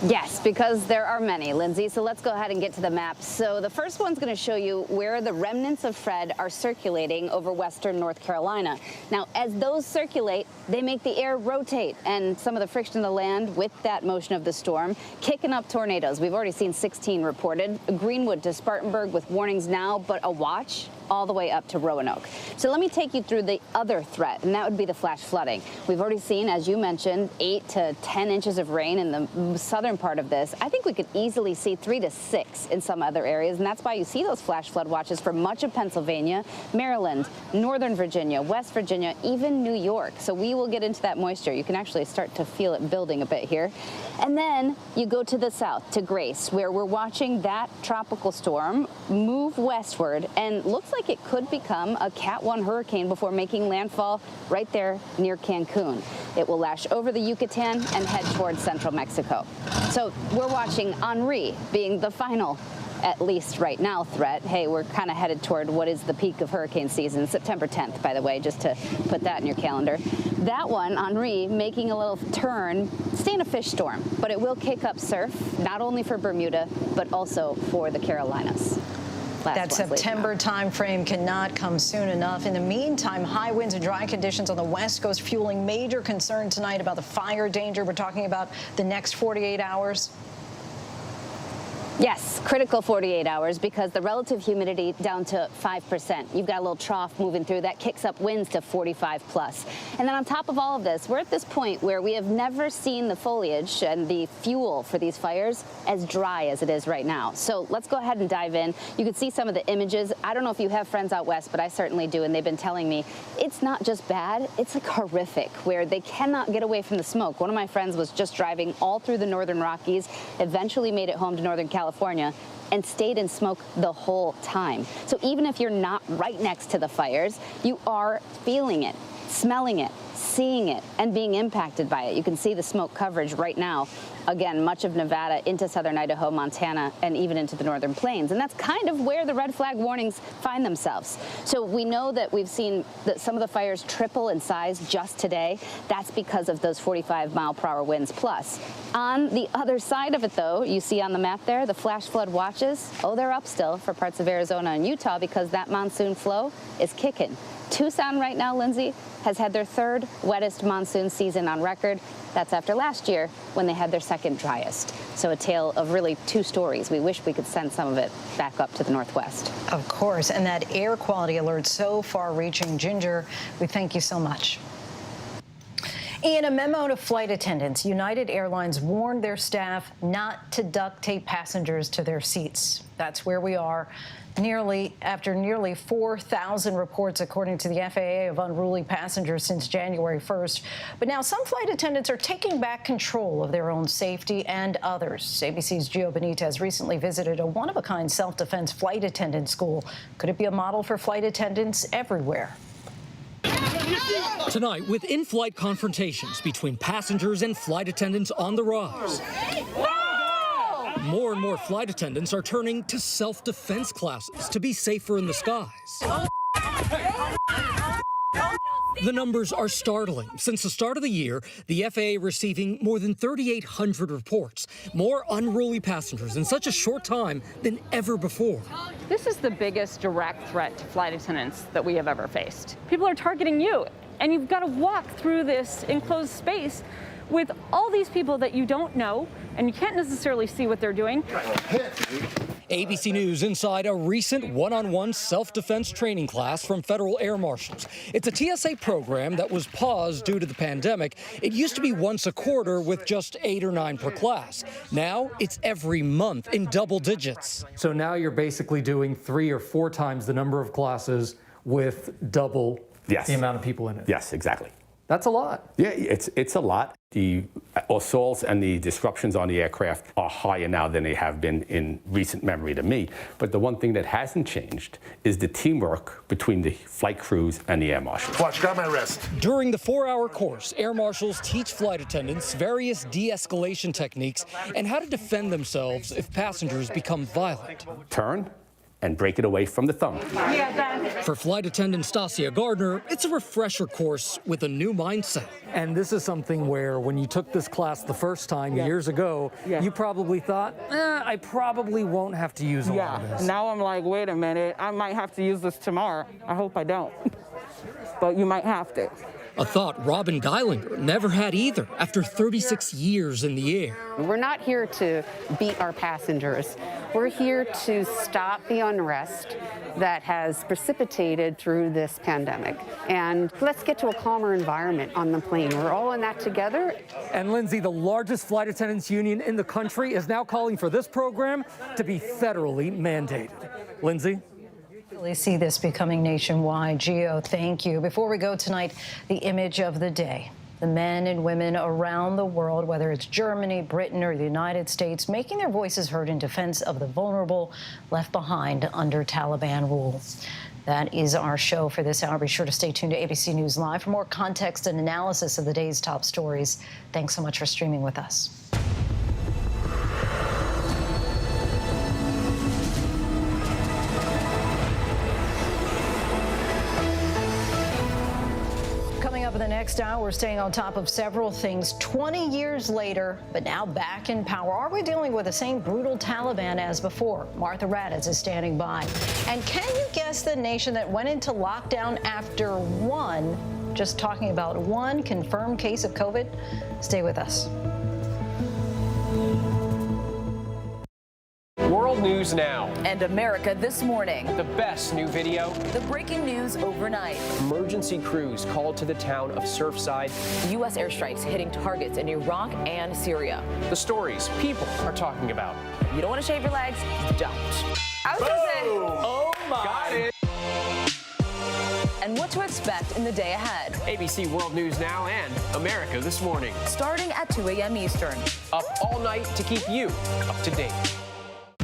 Yes, because there are many, Lindsay. So let's go ahead and get to the map. So the first one's going to show you where the remnants of Fred are circulating over western North Carolina. Now, as those circulate, they make the air rotate, and some of the friction of the land with that motion of the storm kicking up tornadoes. We've already seen 16 reported. Greenwood to Spartanburg with warnings now, but a watch all the way up to Roanoke. So let me take you through the other threat, and that would be the flash flooding. We've already seen, as you mentioned, 8 to 10 inches of rain in the southern part of this. I think we could easily see 3 to 6 in some other areas, and that's why you see those flash flood watches for much of Pennsylvania, Maryland, Northern Virginia, West Virginia, even New York. So we will get into that moisture. You can actually start to feel it building a bit here. And then you go to the south, to Grace, where we're watching that tropical storm move westward, and looks like it could become a Cat 1 hurricane before making landfall right there near Cancun. It will lash over the Yucatan and head towards central Mexico. So we're watching Henri being the final, at least right now, threat. Hey, we're kind of headed toward what is the peak of hurricane season, September 10th, by the way, just to put that in your calendar. That one, Henri, making a little turn, staying a fish storm, but it will kick up surf, not only for Bermuda, but also for the Carolinas. That September timeframe cannot come soon enough. In the meantime, high winds and dry conditions on the West Coast fueling major concern tonight about the fire danger. We're talking about the next 48 hours. Yes, critical 48 hours because the relative humidity down to 5%. You've got a little trough moving through that kicks up winds to 45 plus. And then on top of all of this, we're at this point where we have never seen the foliage and the fuel for these fires as dry as it is right now. So let's go ahead and dive in. You can see some of the images. I don't know if you have friends out west, but I certainly do. And they've been telling me it's not just bad, it's like horrific where they cannot get away from the smoke. One of my friends was just driving all through the northern Rockies, eventually made it home to Northern California, and stayed in smoke the whole time. So even if you're not right next to the fires, you are feeling it, smelling it, seeing it, and being impacted by it. You can see the smoke coverage right now. Again, much of Nevada into southern Idaho, Montana, and even into the northern plains. And that's kind of where the red flag warnings find themselves. So we know that we've seen that some of the fires triple in size just today. That's because of those 45-mile-per-hour winds plus. On the other side of it, though, you see on the map there, the flash flood watches. Oh, they're up still for parts of Arizona and Utah because that monsoon flow is kicking. Tucson right now, Lindsay, has had their third wettest monsoon season on record. That's after last year when they had their second driest. So a tale of really two stories. We wish we could send some of it back up to the Northwest. Of course, and that air quality alert so far-reaching. Ginger, we thank you so much. In a memo to flight attendants, United Airlines warned their staff not to duct tape passengers to their seats. That's where we are. After nearly 4,000 reports, according to the FAA, of unruly passengers since January 1st. But now some flight attendants are taking back control of their own safety and others. ABC's Gio Benitez recently visited a one-of-a-kind self-defense flight attendant school. Could it be a model for flight attendants everywhere? Tonight, with in-flight confrontations between passengers and flight attendants on the rise. More and more flight attendants are turning to self-defense classes to be safer in the skies. The numbers are startling. Since the start of the year, the FAA receiving more than 3,800 reports, more unruly passengers in such a short time than ever before. This is the biggest direct threat to flight attendants that we have ever faced. People are targeting you, and you've got to walk through this enclosed space with all these people that you don't know, and you can't necessarily see what they're doing. ABC News inside a recent one-on-one self-defense training class from federal air marshals. It's a TSA program that was paused due to the pandemic. It used to be once a quarter with just 8 or 9 per class. Now it's every month in double digits. So now you're basically doing 3 or 4 times the number of classes with double the amount of people in it. Yes, exactly. That's a lot. Yeah, it's a lot. The assaults and the disruptions on the aircraft are higher now than they have been in recent memory to me. But the one thing that hasn't changed is the teamwork between the flight crews and the air marshals. Watch, got my wrist. During the 4-hour course, air marshals teach flight attendants various de-escalation techniques and how to defend themselves if passengers become violent. Turn and break it away from the thumb. For flight attendant Stasia Gardner, it's a refresher course with a new mindset. And this is something where when you took this class the first time years ago, you probably thought, I probably won't have to use a lot of this. Now I'm like, wait a minute, I might have to use this tomorrow. I hope I don't. But you might have to. A thought Robin Geilinger never had either after 36 years in the air. We're not here to beat our passengers. We're here to stop the unrest that has precipitated through this pandemic. And let's get to a calmer environment on the plane. We're all in that together. And Lindsay, the largest flight attendants union in the country is now calling for this program to be federally mandated. Lindsay? Really see this becoming nationwide. Gio, thank you. Before we go tonight, the image of the day. The men and women around the world, whether it's Germany, Britain, or the United States, making their voices heard in defense of the vulnerable left behind under Taliban rule. That is our show for this hour. Be sure to stay tuned to ABC News Live for more context and analysis of the day's top stories. Thanks so much for streaming with us. up in the next hour, we're staying on top of several things 20 years later, but now back in power. Are we dealing with the same brutal Taliban as before? Martha Raddatz is standing by. And can you guess the nation that went into lockdown after just talking about one confirmed case of COVID? Stay with us. World News Now. And America This Morning. The best new video. The breaking news overnight. Emergency crews called to the town of Surfside. U.S. airstrikes hitting targets in Iraq and Syria. The stories people are talking about. You don't want to shave your legs? Don't. I was gonna say. Oh my. Got it. And what to expect in the day ahead. ABC World News Now and America This Morning. Starting at 2 a.m. Eastern. Up all night to keep you up to date.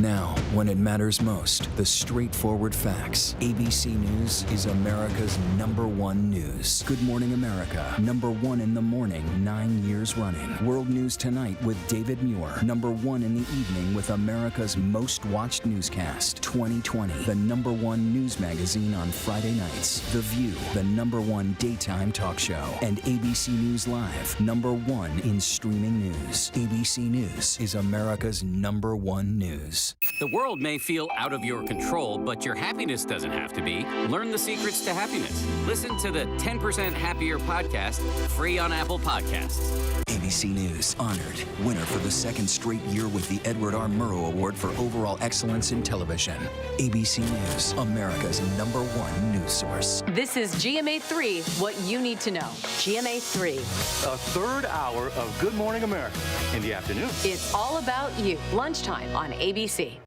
Now, when it matters most, the straightforward facts. ABC News is America's #1 news. Good Morning America, #1 in the morning, 9 years running. World News Tonight with David Muir, #1 in the evening with America's most watched newscast. 2020, the #1 news magazine on Friday nights. The View, the #1 daytime talk show. And ABC News Live, #1 in streaming news. ABC News is America's #1 news. The world may feel out of your control, but your happiness doesn't have to be. Learn the secrets to happiness. Listen to the 10% Happier podcast, free on Apple Podcasts. ABC News honored winner for the second straight year with the Edward R. Murrow Award for Overall Excellence in Television. ABC News, America's #1 news source. This is GMA3, what you need to know. GMA3. A third hour of Good Morning America in the afternoon. It's all about you. Lunchtime on ABC.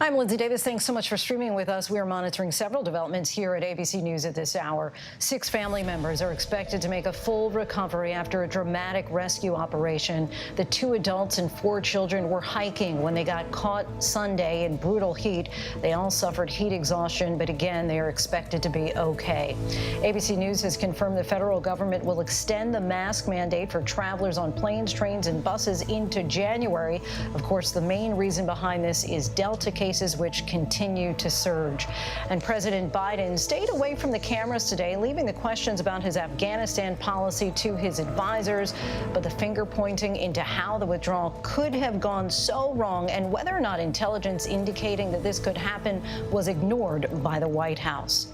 I'm Lindsay Davis. Thanks so much for streaming with us. We are monitoring several developments here at ABC News at this hour. 6 family members are expected to make a full recovery after a dramatic rescue operation. The 2 adults and 4 children were hiking when they got caught Sunday in brutal heat. They all suffered heat exhaustion, but again, they are expected to be okay. ABC News has confirmed the federal government will extend the mask mandate for travelers on planes, trains, and buses into January. Of course, the main reason behind this is Delta cases, which continue to surge. And President Biden stayed away from the cameras today, leaving the questions about his Afghanistan policy to his advisors. But the finger pointing into how the withdrawal could have gone so wrong and whether or not intelligence indicating that this could happen was ignored by the White House.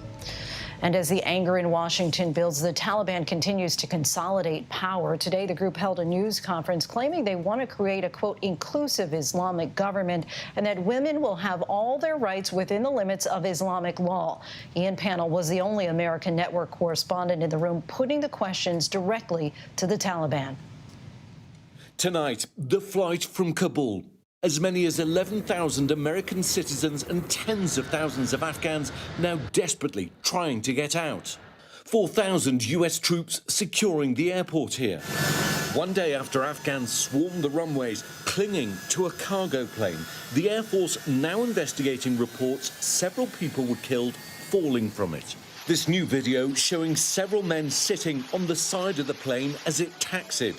And as the anger in Washington builds, the Taliban continues to consolidate power. Today, the group held a news conference claiming they want to create a, quote, inclusive Islamic government and that women will have all their rights within the limits of Islamic law. Ian Pannell was the only American network correspondent in the room putting the questions directly to the Taliban. Tonight, the flight from Kabul. As many as 11,000 American citizens and tens of thousands of Afghans now desperately trying to get out. 4,000 US troops securing the airport here. One day after Afghans swarmed the runways, clinging to a cargo plane, the Air Force now investigating reports several people were killed falling from it. This new video showing several men sitting on the side of the plane as it taxied.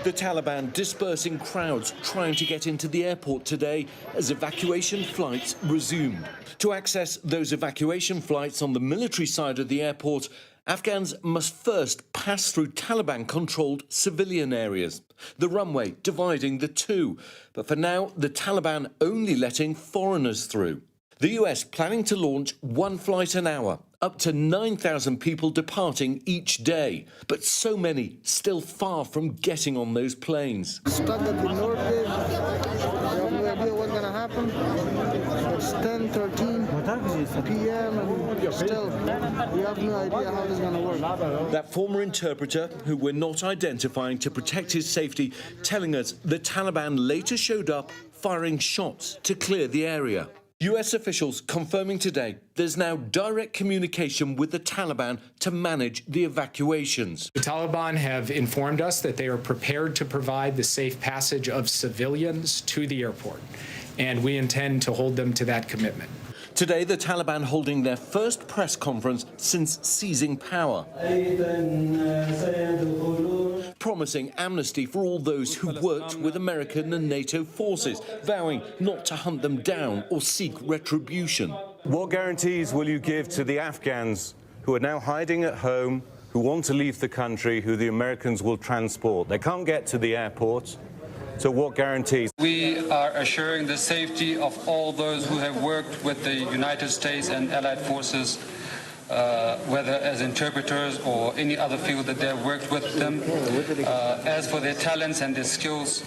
The Taliban dispersing crowds trying to get into the airport today as evacuation flights resumed. To access those evacuation flights on the military side of the airport, Afghans must first pass through Taliban-controlled civilian areas, the runway dividing the two. But for now, the Taliban only letting foreigners through. The US planning to launch 1 flight an hour, up to 9,000 people departing each day. But so many still far from getting on those planes. Stuck at the North Gate. We have no idea what's going to happen. It's 10:13 p.m. and still we have no idea how this is going to work. That former interpreter, who we're not identifying to protect his safety, telling us the Taliban later showed up firing shots to clear the area. US officials confirming today there's now direct communication with the Taliban to manage the evacuations. The Taliban have informed us that they are prepared to provide the safe passage of civilians to the airport, and we intend to hold them to that commitment. Today, the Taliban holding their first press conference since seizing power, promising amnesty for all those who worked with American and NATO forces, vowing not to hunt them down or seek retribution. What guarantees will you give to the Afghans who are now hiding at home, who want to leave the country, who the Americans will transport? They can't get to the airport. So what guarantees? We are assuring the safety of all those who have worked with the United States and allied forces, whether as interpreters or any other field that they have worked with them. As for their talents and their skills,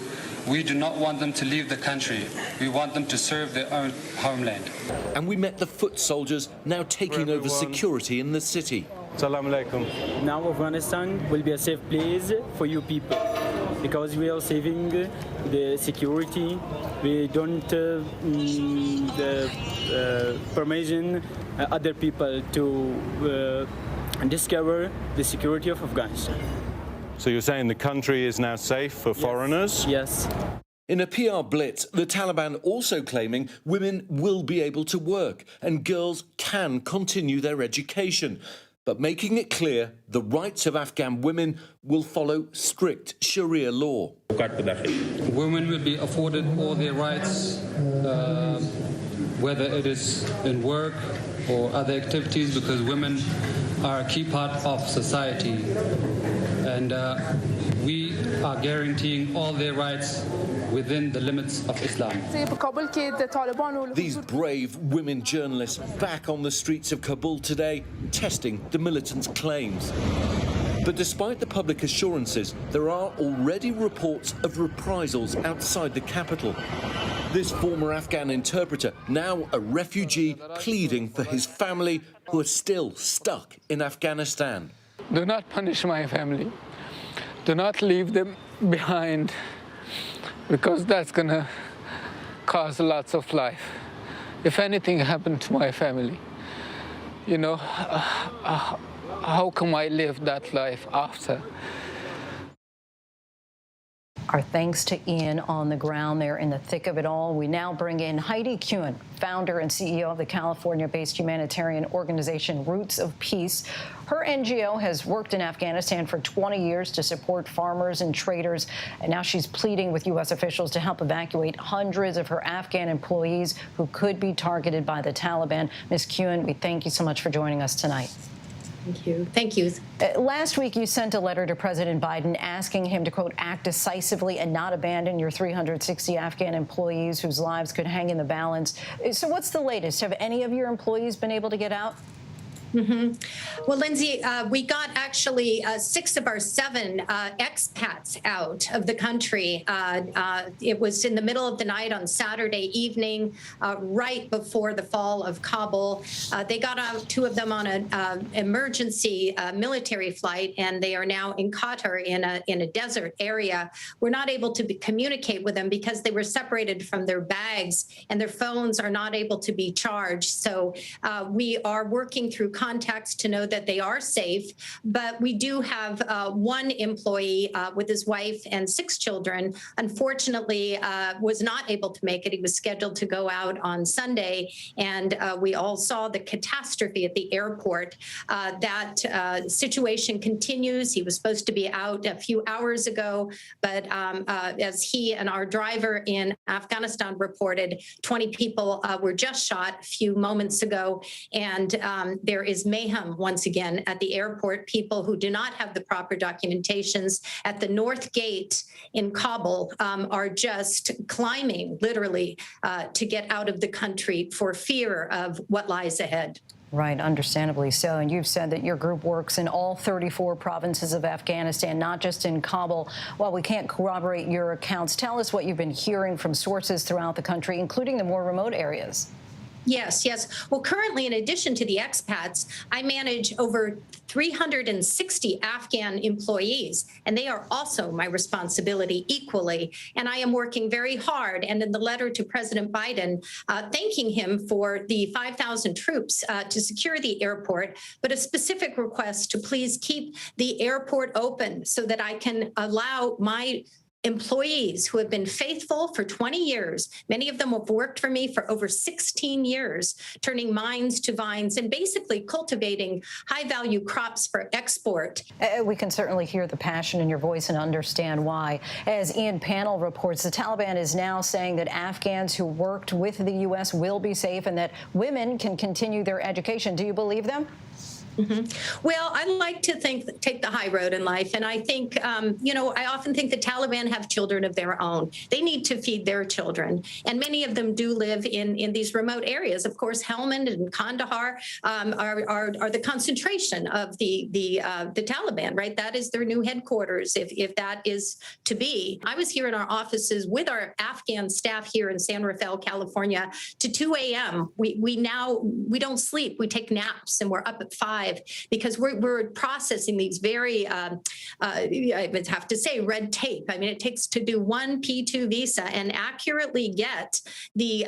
we do not want them to leave the country. We want them to serve their own homeland. And we met the foot soldiers now taking over security in the city. Assalamu alaikum. Now Afghanistan will be a safe place for you people, because we are saving the security. We don't permission other people to discover the security of Afghanistan. So you're saying the country is now safe for foreigners? Yes. In a PR blitz, the Taliban also claiming women will be able to work and girls can continue their education, but making it clear the rights of Afghan women will follow strict Sharia law. Women will be afforded all their rights, whether it is in work or other activities, because women are a key part of society. And we are guaranteeing all their rights within the limits of Islam. These brave women journalists back on the streets of Kabul today, testing the militants' claims. But despite the public assurances, there are already reports of reprisals outside the capital. This former Afghan interpreter, now a refugee, pleading for his family who are still stuck in Afghanistan. Do not punish my family. Do not leave them behind, because that's going to cause lots of life. If anything happened to my family, you know, how can I live that life after? Our thanks to Ian on the ground there in the thick of it all. We now bring in Heidi Kuhn, founder and CEO of the California-based humanitarian organization Roots of Peace. Her NGO has worked in Afghanistan for 20 years to support farmers and traders, and now she's pleading with U.S. officials to help evacuate hundreds of her Afghan employees who could be targeted by the Taliban. Ms. Kuhn, we thank you so much for joining us tonight. Thank you. Thank you. Last week, you sent a letter to President Biden asking him to, quote, act decisively and not abandon your 360 Afghan employees whose lives could hang in the balance. So what's the latest? Have any of your employees been able to get out? Well, Lindsay, we got actually 6 of our 7 expats out of the country. It was in the middle of the night on Saturday evening, right before the fall of Kabul. They got out, 2 of them on an emergency military flight, and they are now in Qatar in a desert area. We're not able to communicate with them because they were separated from their bags, and their phones are not able to be charged. So we are working through contacts to know that they are safe, but we do have 1 employee with his wife and 6 children, unfortunately was not able to make it. He was scheduled to go out on Sunday, and we all saw the catastrophe at the airport. That situation continues. He was supposed to be out a few hours ago, but as he and our driver in Afghanistan reported, 20 people were just shot a few moments ago, and there is mayhem once again at the airport. People who do not have the proper documentations at the North Gate in Kabul are just climbing, literally, to get out of the country for fear of what lies ahead. Right, understandably so. And you've said that your group works in all 34 provinces of Afghanistan, not just in Kabul. While we can't corroborate your accounts, tell us what you've been hearing from sources throughout the country, including the more remote areas. Yes, yes. Well, currently, in addition to the expats, I manage over 360 Afghan employees, and they are also my responsibility equally. And I am working very hard. And in the letter to President Biden, thanking him for the 5,000 troops to secure the airport, but a specific request to please keep the airport open so that I can allow my employees who have been faithful for 20 years. Many of them have worked for me for over 16 years, turning mines to vines and basically cultivating high-value crops for export. We can certainly hear the passion in your voice and understand why. As Ian Panel reports, the Taliban is now saying that Afghans who worked with the U.S. will be safe and that women can continue their education. Do you believe them? Well, I like to take the high road in life. And I think, I often think the Taliban have children of their own. They need to feed their children. And many of them do live in these remote areas. Of course, Helmand and Kandahar are the concentration of the Taliban, right? That is their new headquarters, if that is to be. I was here in our offices with our Afghan staff here in San Rafael, California, to 2 a.m. We don't sleep. We take naps and we're up at 5. Because we're processing these very, I would have to say, red tape. I mean, it takes to do one P2 visa and accurately get the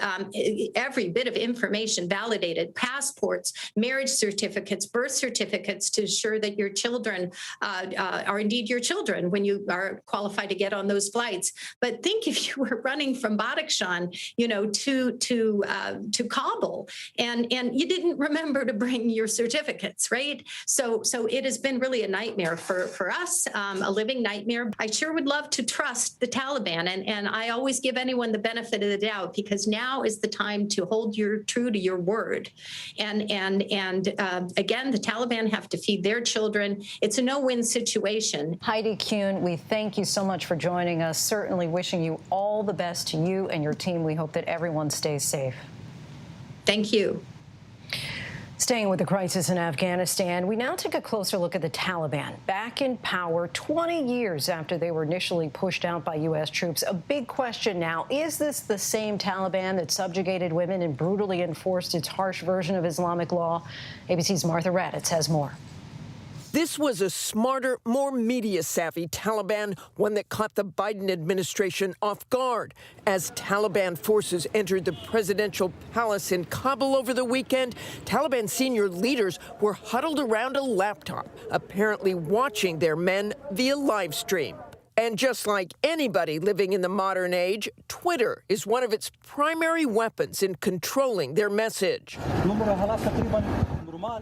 every bit of information validated, passports, marriage certificates, birth certificates to ensure that your children are indeed your children when you are qualified to get on those flights. But think if you were running from Badakhshan, to Kabul, and you didn't remember to bring your certificates. Right. So it has been really a nightmare for us, a living nightmare. I sure would love to trust the Taliban. And I always give anyone the benefit of the doubt, because now is the time to hold true to your word. And again, the Taliban have to feed their children. It's a no-win situation. Heidi Kuhn, we thank you so much for joining us. Certainly wishing you all the best to you and your team. We hope that everyone stays safe. Thank you. Staying with the crisis in Afghanistan, we now take a closer look at the Taliban, back in power 20 years after they were initially pushed out by U.S. troops. A big question now, is this the same Taliban that subjugated women and brutally enforced its harsh version of Islamic law? ABC's Martha Raddatz has more. This was a smarter, more media-savvy Taliban, one that caught the Biden administration off guard. As Taliban forces entered the presidential palace in Kabul over the weekend, Taliban senior leaders were huddled around a laptop, apparently watching their men via live stream. And just like anybody living in the modern age, Twitter is one of its primary weapons in controlling their message.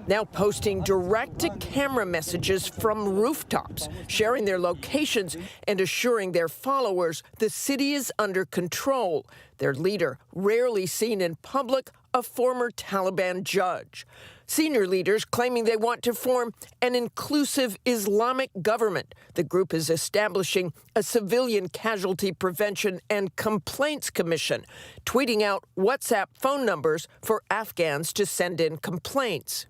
Now posting direct-to-camera messages from rooftops, sharing their locations and assuring their followers the city is under control. Their leader, rarely seen in public, a former Taliban judge. Senior leaders claiming they want to form an inclusive Islamic government. The group is establishing a civilian casualty prevention and complaints commission, tweeting out WhatsApp phone numbers for Afghans to send in complaints.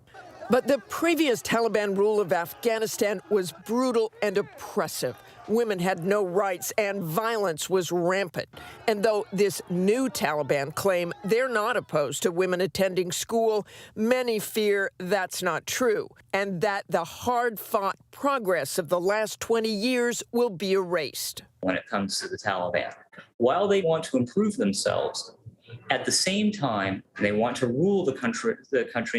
But the previous Taliban rule of Afghanistan was brutal and oppressive. Women had no rights and violence was rampant. And though this new Taliban claim they're not opposed to women attending school, many fear that's not true and that the hard-fought progress of the last 20 years will be erased. When it comes to the Taliban, while they want to improve themselves, at the same time, they want to rule the country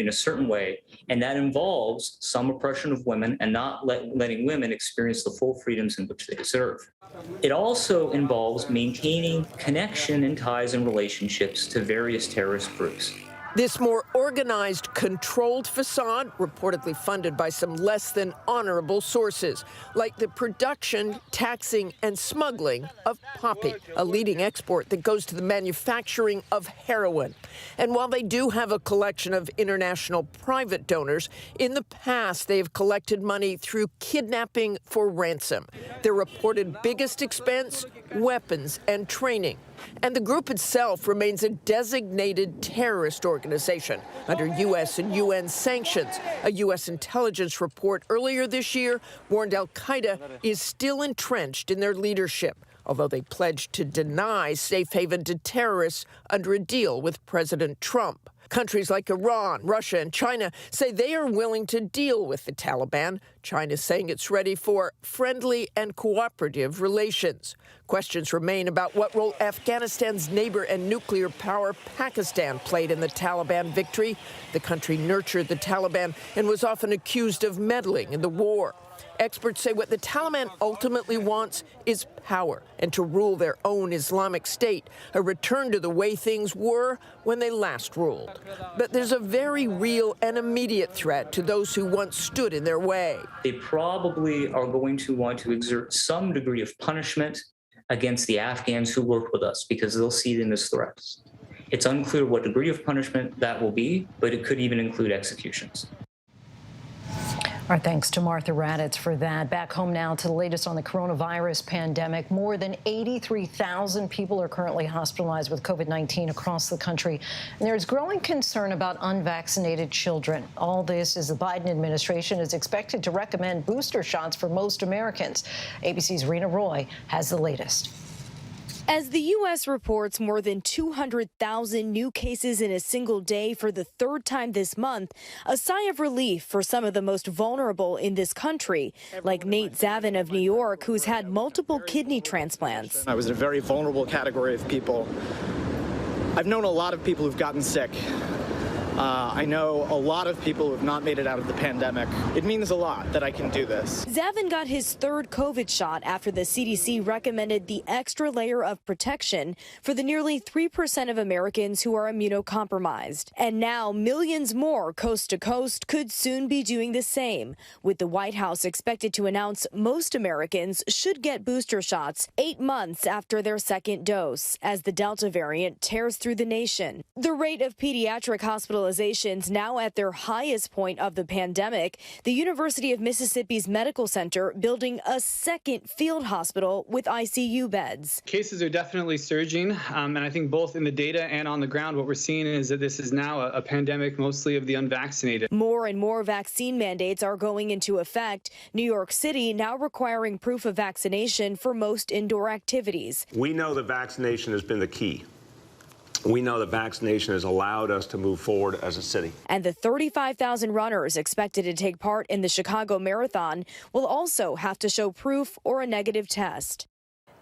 in a certain way, and that involves some oppression of women and not letting women experience the full freedoms in which they deserve. It also involves maintaining connection and ties and relationships to various terrorist groups. This more organized, controlled facade, reportedly funded by some less than honorable sources, like the production, taxing, and smuggling of poppy, a leading export that goes to the manufacturing of heroin. And while they do have a collection of international private donors, in the past they have collected money through kidnapping for ransom. Their reported biggest expense, weapons and training. And the group itself remains a designated terrorist organization under U.S. and UN sanctions. A U.S. intelligence report earlier this year warned al-Qaeda is still entrenched in their leadership, although they pledged to deny safe haven to terrorists under a deal with President Trump. Countries like Iran, Russia, and China say they are willing to deal with the Taliban. China saying it's ready for friendly and cooperative relations. Questions remain about what role Afghanistan's neighbor and nuclear power Pakistan played in the Taliban victory. The country nurtured the Taliban and was often accused of meddling in the war. Experts say what the Taliban ultimately wants is power and to rule their own Islamic State, a return to the way things were when they last ruled. But there's a very real and immediate threat to those who once stood in their way. They probably are going to want to exert some degree of punishment against the Afghans who work with us because they'll see them as threats. It's unclear what degree of punishment that will be, but it could even include executions. Our thanks to Martha Raddatz for that. Back home now to the latest on the coronavirus pandemic. More than 83,000 people are currently hospitalized with COVID-19 across the country. And there's growing concern about unvaccinated children. All this as the Biden administration is expected to recommend booster shots for most Americans. ABC's Rena Roy has the latest. As the U.S. reports more than 200,000 new cases in a single day for the third time this month, a sigh of relief for some of the most vulnerable in this country, like Nate Zavin of New York, who's had multiple kidney transplants. I was in a very vulnerable category of people. I've known a lot of people who've gotten sick. I know a lot of people who have not made it out of the pandemic. It means a lot that I can do this. Zavin got his third COVID shot after the CDC recommended the extra layer of protection for the nearly 3% of Americans who are immunocompromised. And now millions more coast to coast could soon be doing the same, with the White House expected to announce most Americans should get booster shots 8 months after their second dose, as the Delta variant tears through the nation. The rate of pediatric hospitalizations now at their highest point of the pandemic, the University of Mississippi's Medical Center building a second field hospital with ICU beds. Cases are definitely surging, and I think both in the data and on the ground, what we're seeing is that this is now a pandemic mostly of the unvaccinated. More and more vaccine mandates are going into effect. New York City now requiring proof of vaccination for most indoor activities. We know that vaccination has been the key. We know that vaccination has allowed us to move forward as a city. And the 35,000 runners expected to take part in the Chicago Marathon will also have to show proof or a negative test.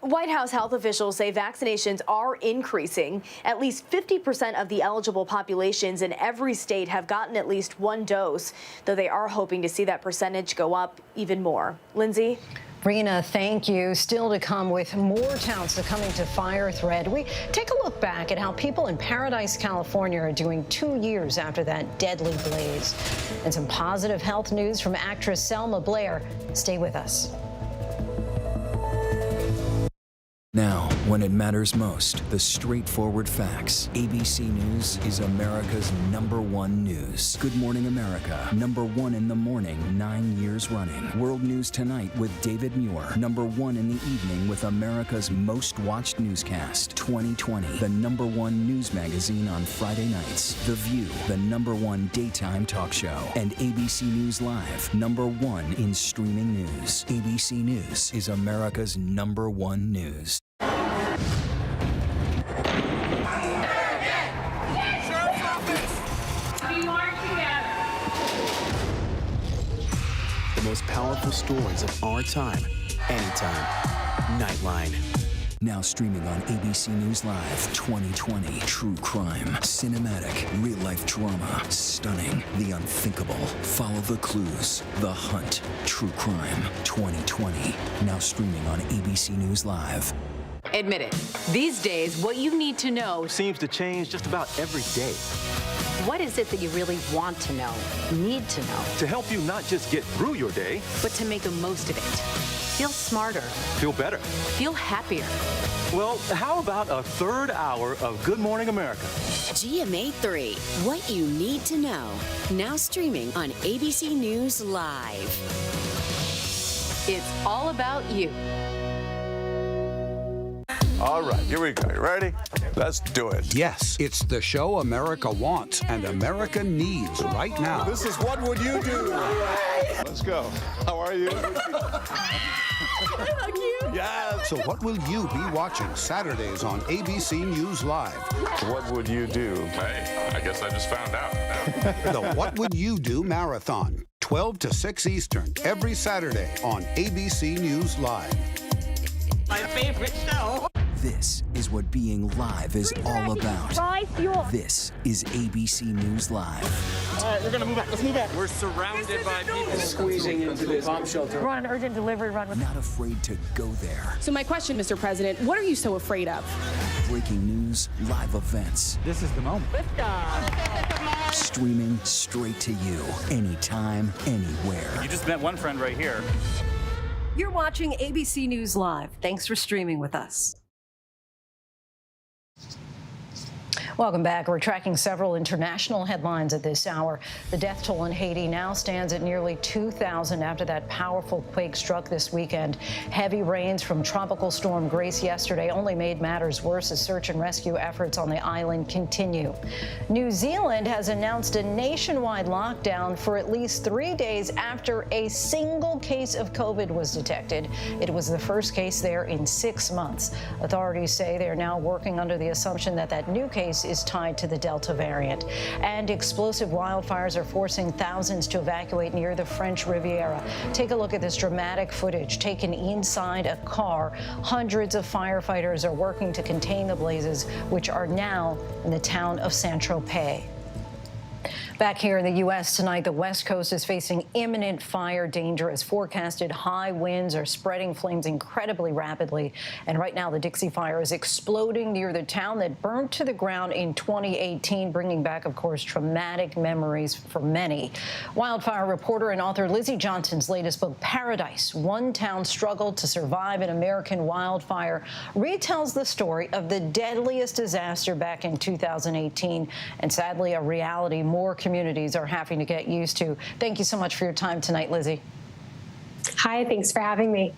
White House health officials say vaccinations are increasing. At least 50% of the eligible populations in every state have gotten at least one dose, though they are hoping to see that percentage go up even more. Lindsay? Rena, thank you. Still to come with more towns succumbing to fire threat. We take a look back at how people in Paradise, California are doing 2 years after that deadly blaze. And some positive health news from actress Selma Blair. Stay with us. Now, when it matters most, the straightforward facts. ABC News is America's #1 news. Good Morning America, #1 in the morning, 9 years running. World News Tonight with David Muir, #1 in the evening with America's most watched newscast. 2020, the #1 news magazine on Friday nights. The View, the #1 daytime talk show. And ABC News Live, #1 in streaming news. ABC News is America's #1 news. The most powerful stories of our time, anytime. Nightline. Now streaming on ABC News Live 2020. True crime, cinematic, real-life drama, stunning, the unthinkable. Follow the clues, The Hunt. True crime 2020. Now streaming on ABC News Live. Admit it. These days, what you need to know seems to change just about every day. What is it that you really want to know, need to know? To help you not just get through your day, but to make the most of it. Feel smarter. Feel better. Feel happier. Well, how about a third hour of Good Morning America? GMA 3, what you need to know. Now streaming on ABC News Live. It's all about you. All right, here we go. You ready? Let's do it. Yes, it's the show America wants and America needs right now. This is What Would You Do? Let's go. How are you? How cute. Yeah. So what will you be watching Saturdays on ABC News Live? What would you do? Hey, I guess I just found out. The What Would You Do Marathon, 12 to 6 Eastern, every Saturday on ABC News Live. My favorite show. This is what being live is all about. This is ABC News Live. All right, we're gonna move back. Let's move back. We're surrounded by people squeezing into this bomb shelter. We're on an urgent delivery run. Not afraid to go there. So my question, Mr. President, what are you so afraid of? Breaking news, live events. This is the moment. Streaming straight to you, anytime, anywhere. You just met one friend right here. You're watching ABC News Live. Thanks for streaming with us. Welcome back. We're tracking several international headlines at this hour. The death toll in Haiti now stands at nearly 2,000 after that powerful quake struck this weekend. Heavy rains from Tropical Storm Grace yesterday only made matters worse as search and rescue efforts on the island continue. New Zealand has announced a nationwide lockdown for at least 3 days after a single case of COVID was detected. It was the first case there in 6 months. Authorities say they are now working under the assumption that that new case is tied to the Delta variant. And explosive wildfires are forcing thousands to evacuate near the French Riviera. Take a look at this dramatic footage taken inside a car. Hundreds of firefighters are working to contain the blazes, which are now in the town of Saint-Tropez. Back here in the U.S. tonight, the West Coast is facing imminent fire danger as forecasted high winds are spreading flames incredibly rapidly. And right now, the Dixie Fire is exploding near the town that burned to the ground in 2018, bringing back, of course, traumatic memories for many. Wildfire reporter and author Lizzie Johnson's latest book, Paradise, One Town Struggled to Survive an American Wildfire, retells the story of the deadliest disaster back in 2018, and sadly, a reality more communities are having to get used to. Thank you so much for your time tonight, Lizzie. Hi, thanks for having me.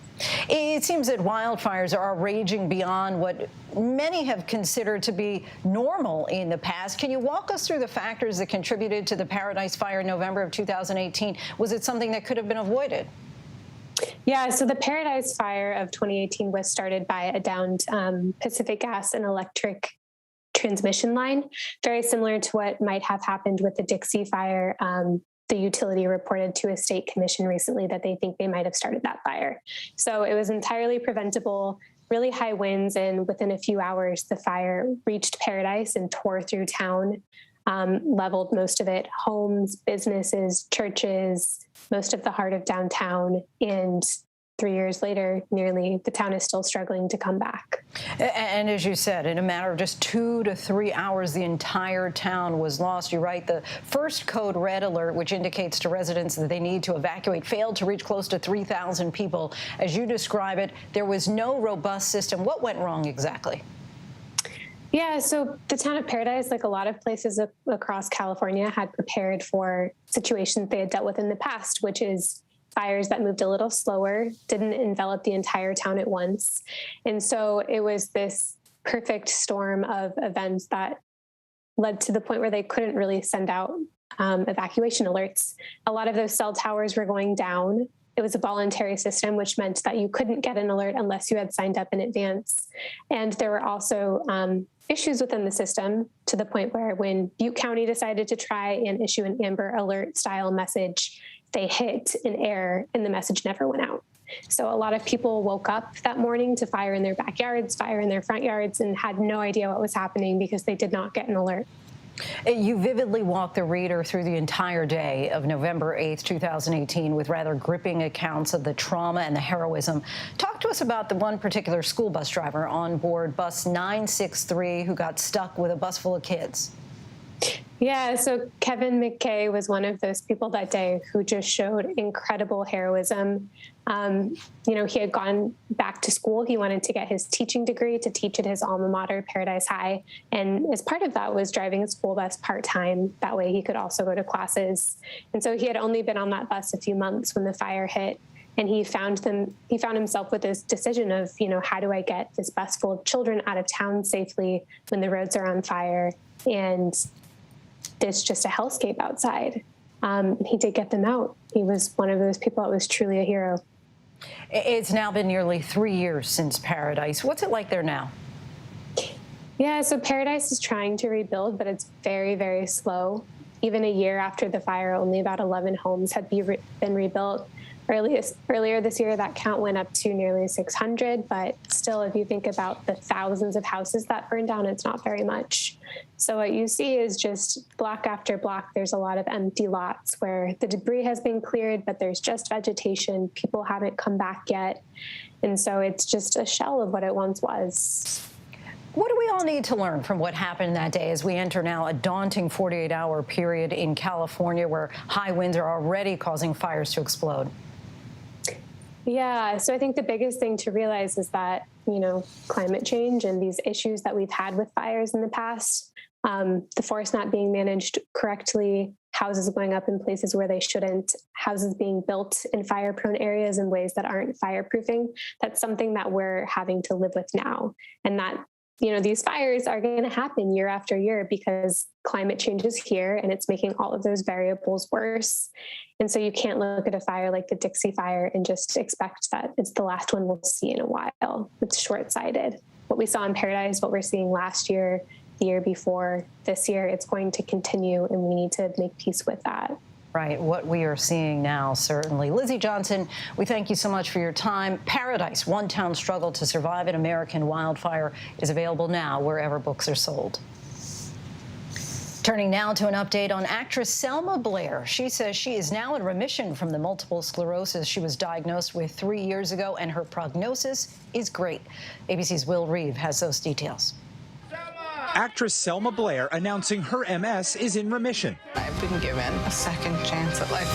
It seems that wildfires are raging beyond what many have considered to be normal in the past. Can you walk us through the factors that contributed to the Paradise Fire in November of 2018? Was it something that could have been avoided? Yeah, so the Paradise Fire of 2018 was started by a downed Pacific Gas and Electric transmission line, very similar to what might have happened with the Dixie Fire. The utility reported to a state commission recently that they think they might have started that fire. So it was entirely preventable, really high winds, and within a few hours, the fire reached Paradise and tore through town, leveled most of it, homes, businesses, churches, most of the heart of downtown, and 3 years later, nearly the town is still struggling to come back. And as you said, in a matter of just 2 to 3 hours, the entire town was lost. You write the first code red alert, which indicates to residents that they need to evacuate, failed to reach close to 3,000 people. As you describe it, there was no robust system. What went wrong exactly? Yeah, so the town of Paradise, like a lot of places across California, had prepared for situations they had dealt with in the past, which is fires that moved a little slower, didn't envelop the entire town at once. And so it was this perfect storm of events that led to the point where they couldn't really send out evacuation alerts. A lot of those cell towers were going down. It was a voluntary system, which meant that you couldn't get an alert unless you had signed up in advance. And there were also issues within the system to the point where when Butte County decided to try and issue an Amber Alert style message, they hit an error and the message never went out. So a lot of people woke up that morning to fire in their backyards, fire in their front yards, and had no idea what was happening because they did not get an alert. You vividly walk the reader through the entire day of November 8th, 2018, with rather gripping accounts of the trauma and the heroism. Talk to us about the one particular school bus driver on board bus 963 who got stuck with a bus full of kids. Yeah, so Kevin McKay was one of those people that day who just showed incredible heroism. He had gone back to school. He wanted to get his teaching degree to teach at his alma mater, Paradise High. And as part of that was driving a school bus part-time. That way he could also go to classes. And so he had only been on that bus a few months when the fire hit. And he found himself with this decision of, how do I get this bus full of children out of town safely when the roads are on fire? And it's just a hellscape outside. He did get them out. He was one of those people that was truly a hero. It's now been nearly 3 years since Paradise. What's it like there now? Yeah, so Paradise is trying to rebuild, but it's very, very slow. even a year after the fire, only about 11 homes had been rebuilt. Earlier this year, that count went up to nearly 600, but still, if you think about the thousands of houses that burned down, it's not very much. So what you see is just block after block, there's a lot of empty lots where the debris has been cleared, but there's just vegetation. People haven't come back yet. And so it's just a shell of what it once was. What do we all need to learn from what happened that day as we enter now a daunting 48-hour period in California where high winds are already causing fires to explode? Yeah, so I think the biggest thing to realize is that, climate change and these issues that we've had with fires in the past, the forest not being managed correctly, houses going up in places where they shouldn't, houses being built in fire-prone areas in ways that aren't fireproofing, that's something that we're having to live with now. And that, these fires are going to happen year after year because climate change is here and it's making all of those variables worse. And so you can't look at a fire like the Dixie Fire and just expect that it's the last one we'll see in a while. It's short-sighted. What we saw in Paradise, what we're seeing last year, the year before, this year, it's going to continue, and we need to make peace with that. Right, what we are seeing now, certainly. Lizzie Johnson, we thank you so much for your time. Paradise, One Town Struggle to Survive an American Wildfire is available now wherever books are sold. Turning now to an update on actress Selma Blair. She says she is now in remission from the multiple sclerosis she was diagnosed with 3 years ago, and her prognosis is great. ABC's Will Reeve has those details. Actress Selma Blair announcing her MS is in remission. I've been given a second chance at life.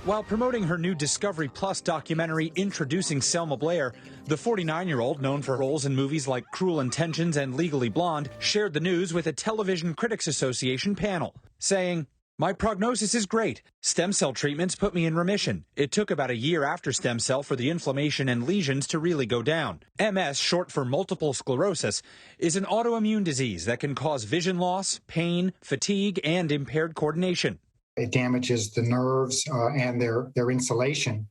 While promoting her new Discovery Plus documentary Introducing Selma Blair, the 49-year-old, known for roles in movies like Cruel Intentions and Legally Blonde, shared the news with a Television Critics Association panel, saying, "My prognosis is great. Stem cell treatments put me in remission. It took about a year after stem cell for the inflammation and lesions to really go down. MS, short for multiple sclerosis, is an autoimmune disease that can cause vision loss, pain, fatigue, and impaired coordination. It damages the nerves and their insulation.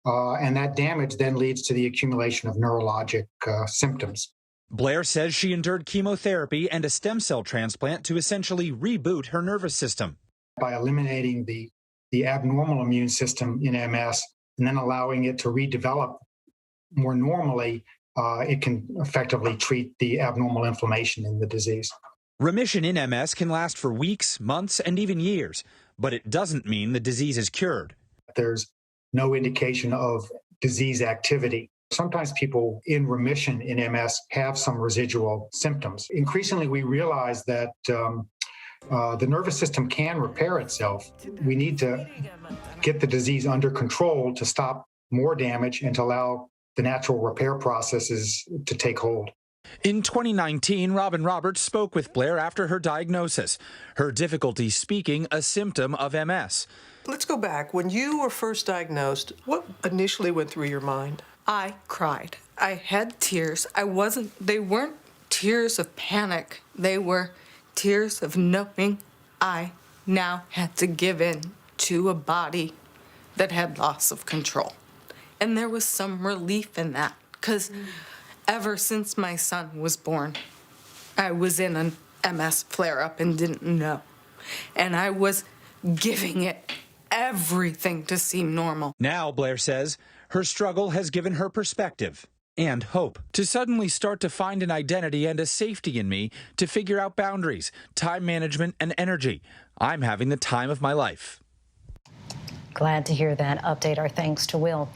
And that damage then leads to the accumulation of neurologic symptoms." Blair says she endured chemotherapy and a stem cell transplant to essentially reboot her nervous system. By eliminating the abnormal immune system in MS and then allowing it to redevelop more normally, it can effectively treat the abnormal inflammation in the disease. Remission in MS can last for weeks, months, and even years, but it doesn't mean the disease is cured. There's no indication of disease activity. Sometimes people in remission in MS have some residual symptoms. Increasingly, we realize that the nervous system can repair itself. We need to get the disease under control to stop more damage and to allow the natural repair processes to take hold. In 2019, Robin Roberts spoke with Blair after her diagnosis. Her difficulty speaking, a symptom of MS. Let's go back. When you were first diagnosed, what initially went through your mind? I cried. I had tears. They weren't tears of panic. They were tears of knowing I now had to give in to a body that had loss of control. And there was some relief in that, because ever since my son was born, I was in an MS flare-up and didn't know. And I was giving it everything to seem normal. Now, Blair says, her struggle has given her perspective and hope to suddenly start to find an identity and a safety in me to figure out boundaries, time management, and energy. I'm having the time of my life. Glad to hear that update. Our thanks to Will.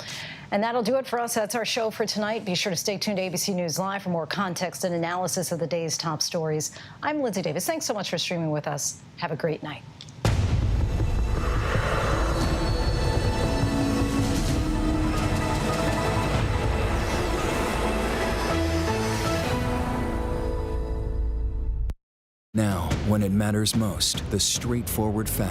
And that'll do it for us. That's our show for tonight. Be sure to stay tuned to ABC News Live for more context and analysis of the day's top stories. I'm Lindsay Davis. Thanks so much for streaming with us. Have a great night. Now, when it matters most, the straightforward facts